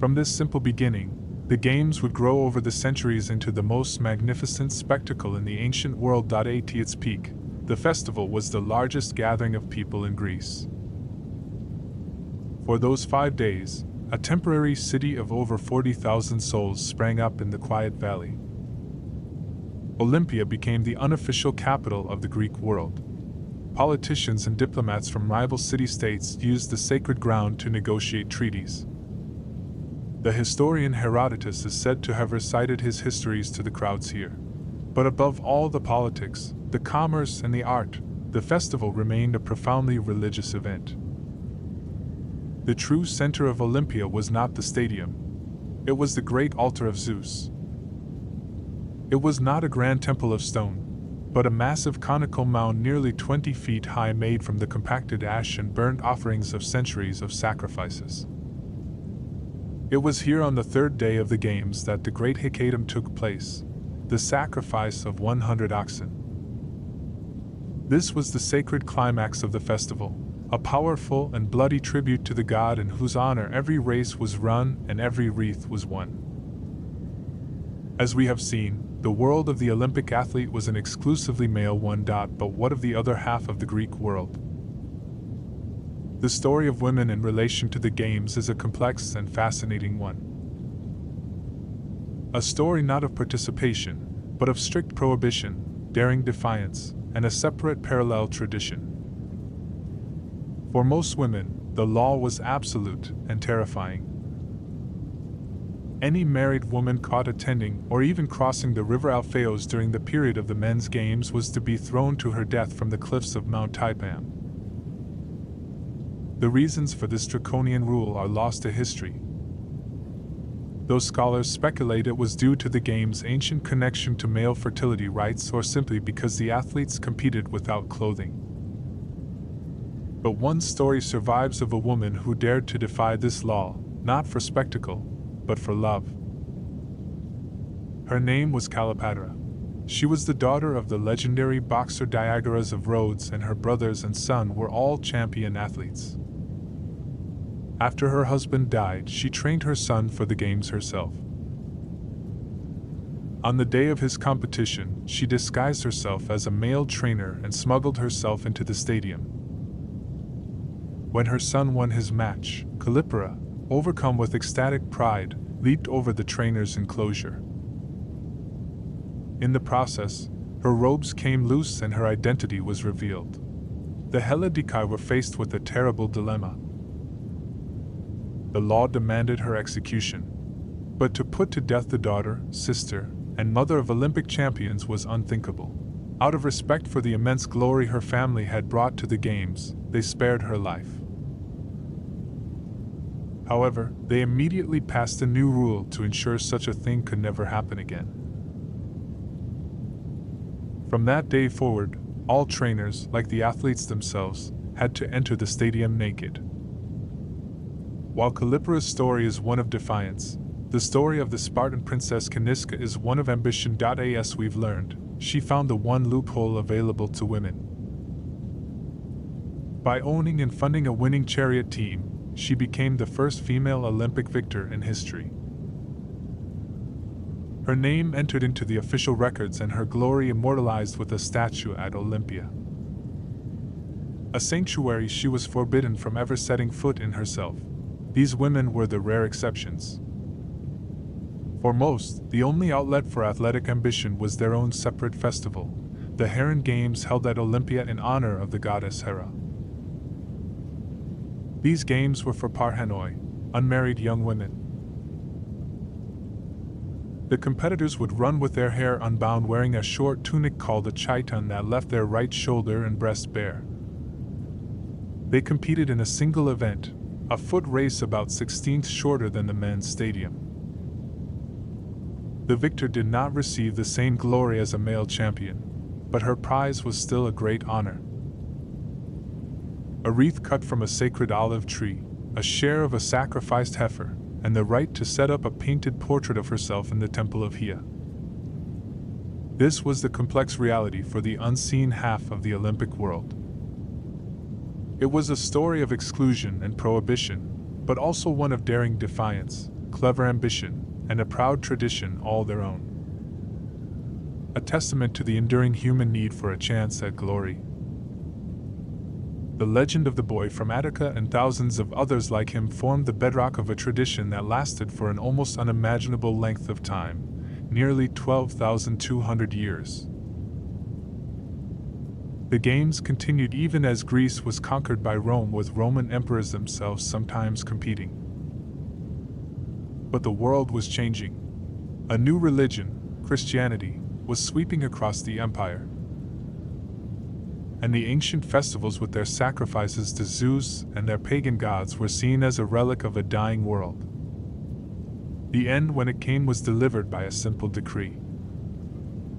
From this simple beginning, the games would grow over the centuries into the most magnificent spectacle in the ancient world. At its peak, the festival was the largest gathering of people in Greece. For those 5 days, a temporary city of over 40,000 souls sprang up in the quiet valley. Olympia became the unofficial capital of the Greek world. Politicians and diplomats from rival city-states used the sacred ground to negotiate treaties. The historian Herodotus is said to have recited his histories to the crowds here. But above all the politics, the commerce, and the art, the festival remained a profoundly religious event. The true center of Olympia was not the stadium. It was the great altar of Zeus. It was not a grand temple of stone, but a massive conical mound nearly 20 feet high made from the compacted ash and burnt offerings of centuries of sacrifices. It was here on the third day of the games that the great hecatomb took place, the sacrifice of 100 oxen. This was the sacred climax of the festival, a powerful and bloody tribute to the god in whose honor every race was run and every wreath was won. As we have seen, the world of the Olympic athlete was an exclusively male one. But what of the other half of the Greek world? The story of women in relation to the games is a complex and fascinating one. A story not of participation, but of strict prohibition, daring defiance, and a separate parallel tradition. For most women, the law was absolute and terrifying. Any married woman caught attending or even crossing the river Alpheus during the period of the men's games was to be thrown to her death from the cliffs of Mount Typam. The reasons for this draconian rule are lost to history. Though scholars speculate it was due to the game's ancient connection to male fertility rites or simply because the athletes competed without clothing. But one story survives of a woman who dared to defy this law, not for spectacle, but for love. Her name was Cleopatra. She was the daughter of the legendary boxer Diagoras of Rhodes, and her brothers and son were all champion athletes. After her husband died, she trained her son for the games herself. On the day of his competition, she disguised herself as a male trainer and smuggled herself into the stadium. When her son won his match, Cleopatra, overcome with ecstatic pride, leaped over the trainer's enclosure. In the process, her robes came loose and her identity was revealed. The Heladici were faced with a terrible dilemma. The law demanded her execution, but to put to death the daughter, sister, and mother of Olympic champions was unthinkable. Out of respect for the immense glory her family had brought to the games, they spared her life. However, they immediately passed a new rule to ensure such a thing could never happen again. From that day forward, all trainers, like the athletes themselves, had to enter the stadium naked. While Callipora's story is one of defiance, the story of the Spartan princess Caniska is one of ambition. As we've learned, she found the one loophole available to women. By owning and funding a winning chariot team, she became the first female Olympic victor in history. Her name entered into the official records and her glory immortalized with a statue at Olympia. A sanctuary she was forbidden from ever setting foot in herself. These women were the rare exceptions. For most, the only outlet for athletic ambition was their own separate festival, the Heron Games held at Olympia in honor of the goddess Hera. These games were for parhenoi, unmarried young women. The competitors would run with their hair unbound, wearing a short tunic called a chiton that left their right shoulder and breast bare. They competed in a single event, a foot race about 1/16 shorter than the men's stadium. The victor did not receive the same glory as a male champion, but her prize was still a great honor. A wreath cut from a sacred olive tree, a share of a sacrificed heifer, and the right to set up a painted portrait of herself in the temple of Hea. This was the complex reality for the unseen half of the Olympic world. It was a story of exclusion and prohibition, but also one of daring defiance, clever ambition, and a proud tradition all their own. A testament to the enduring human need for a chance at glory. The legend of the boy from Attica and thousands of others like him formed the bedrock of a tradition that lasted for an almost unimaginable length of time, nearly 12,200 years. The games continued even as Greece was conquered by Rome, with Roman emperors themselves sometimes competing. But the world was changing. A new religion, Christianity, was sweeping across the empire. And the ancient festivals with their sacrifices to Zeus and their pagan gods were seen as a relic of a dying world. The end, when it came, was delivered by a simple decree.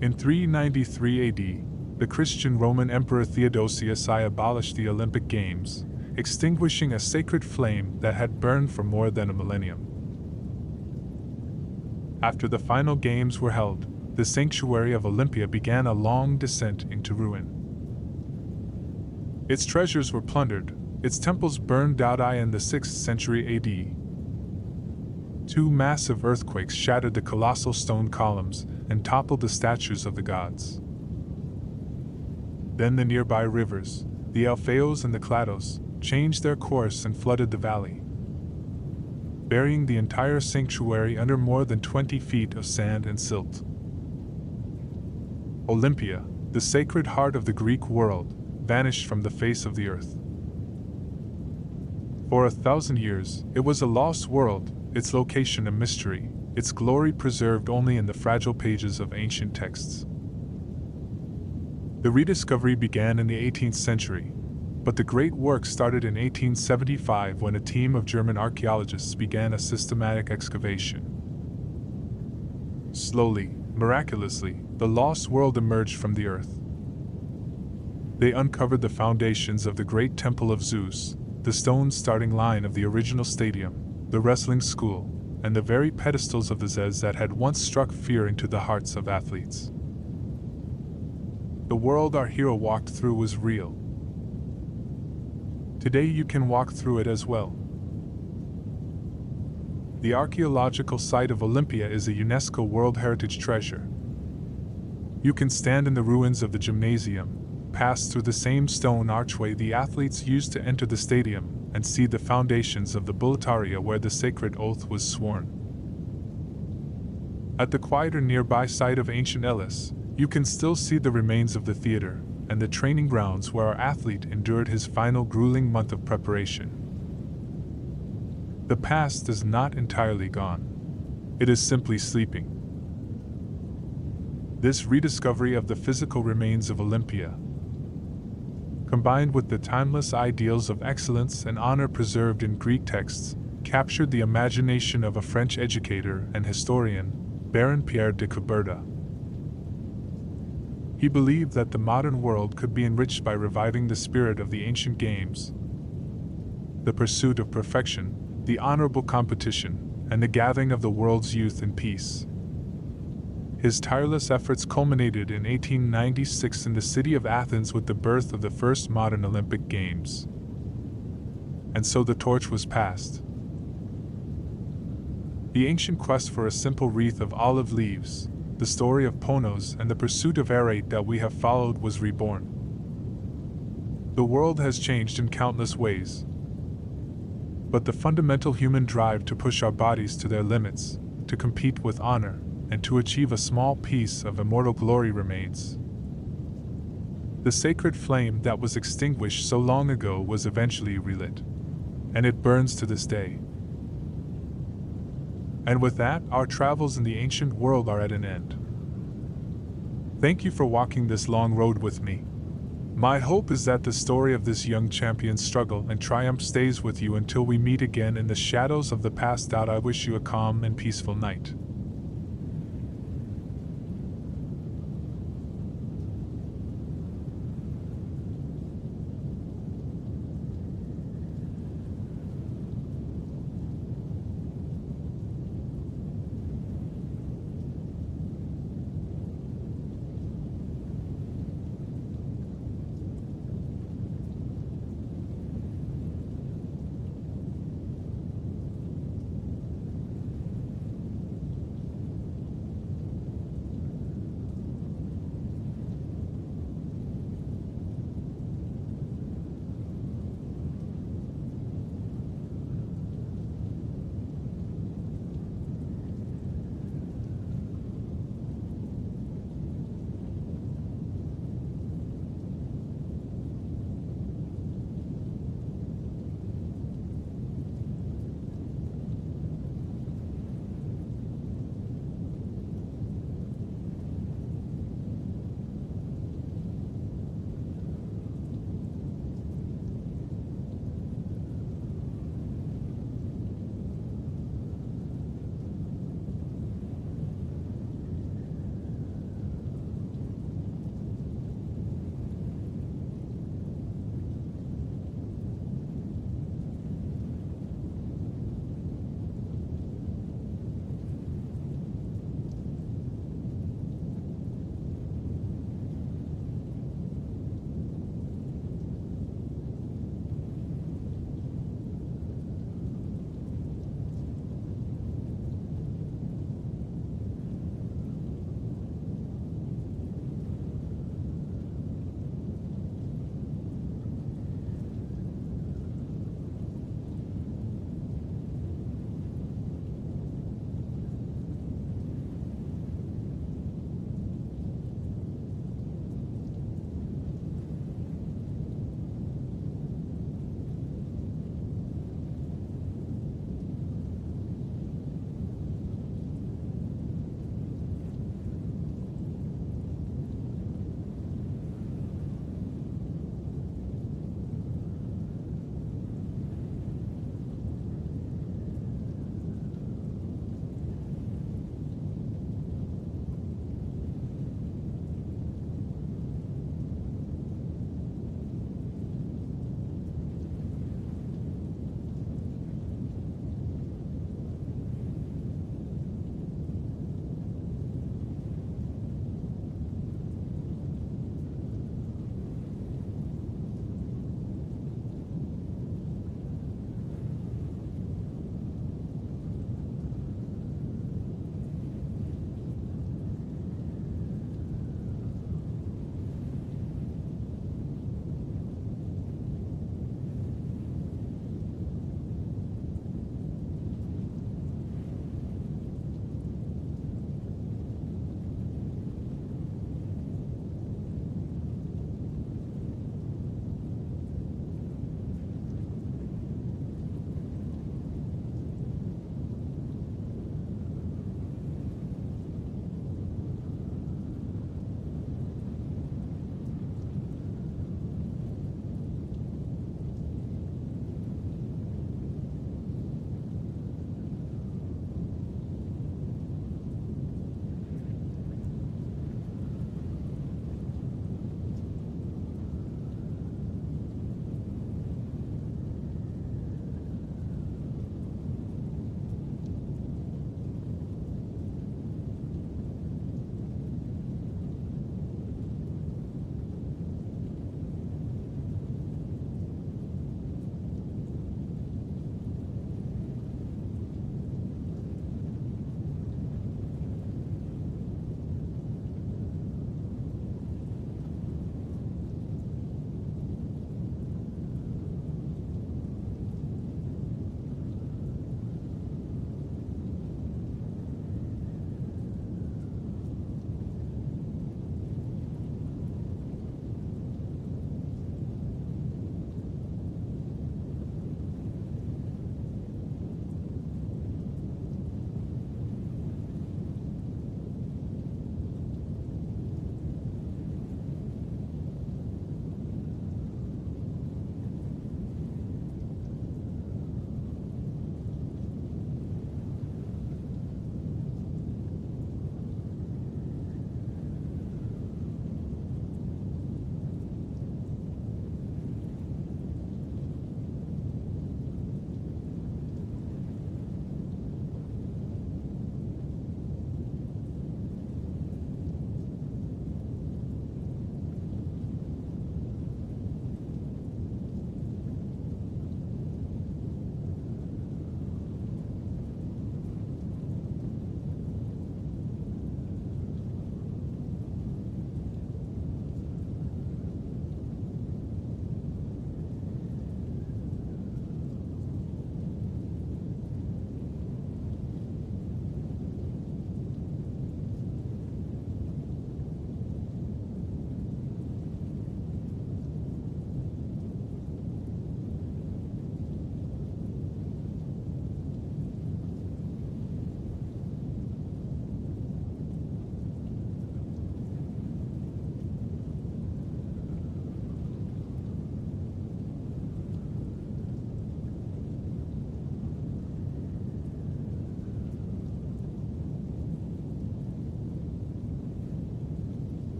In 393 AD, the Christian Roman Emperor Theodosius I abolished the Olympic Games, extinguishing a sacred flame that had burned for more than a millennium. After the final games were held, the sanctuary of Olympia began a long descent into ruin. Its treasures were plundered, its temples burned out. In the 6th century AD, two massive earthquakes shattered the colossal stone columns and toppled the statues of the gods. Then the nearby rivers, the Alpheus and the Clados, changed their course and flooded the valley, burying the entire sanctuary under more than 20 feet of sand and silt. Olympia, the sacred heart of the Greek world, vanished from the face of the earth. For 1,000 years, it was a lost world, its location a mystery, its glory preserved only in the fragile pages of ancient texts. The rediscovery began in the 18th century, but the great work started in 1875 when a team of German archaeologists began a systematic excavation. Slowly, miraculously, the lost world emerged from the earth. They uncovered the foundations of the great temple of Zeus, the stone starting line of the original stadium, the wrestling school, and the very pedestals of the Zeus that had once struck fear into the hearts of athletes. The world our hero walked through was real. Today you can walk through it as well. The archaeological site of Olympia is a UNESCO World Heritage Treasure. You can stand in the ruins of the gymnasium, pass through the same stone archway the athletes used to enter the stadium, and see the foundations of the Bouleuaria where the sacred oath was sworn. At the quieter nearby site of ancient Elis, you can still see the remains of the theater and the training grounds where our athlete endured his final grueling month of preparation. The past is not entirely gone. It is simply sleeping. This rediscovery of the physical remains of Olympia, combined with the timeless ideals of excellence and honor preserved in Greek texts, captured the imagination of a French educator and historian, Baron Pierre de Coubertin. He believed that the modern world could be enriched by reviving the spirit of the ancient games, the pursuit of perfection, the honorable competition, and the gathering of the world's youth in peace. His tireless efforts culminated in 1896 in the city of Athens with the birth of the first modern Olympic Games. And so the torch was passed. The ancient quest for a simple wreath of olive leaves, the story of Ponos and the pursuit of Arete that we have followed was reborn. The world has changed in countless ways, but the fundamental human drive to push our bodies to their limits, to compete with honor, and to achieve a small piece of immortal glory remains. The sacred flame that was extinguished so long ago was eventually relit, and it burns to this day. And with that, our travels in the ancient world are at an end. Thank you for walking this long road with me. My hope is that the story of this young champion's struggle and triumph stays with you until we meet again in the shadows of the past. I wish you a calm and peaceful night.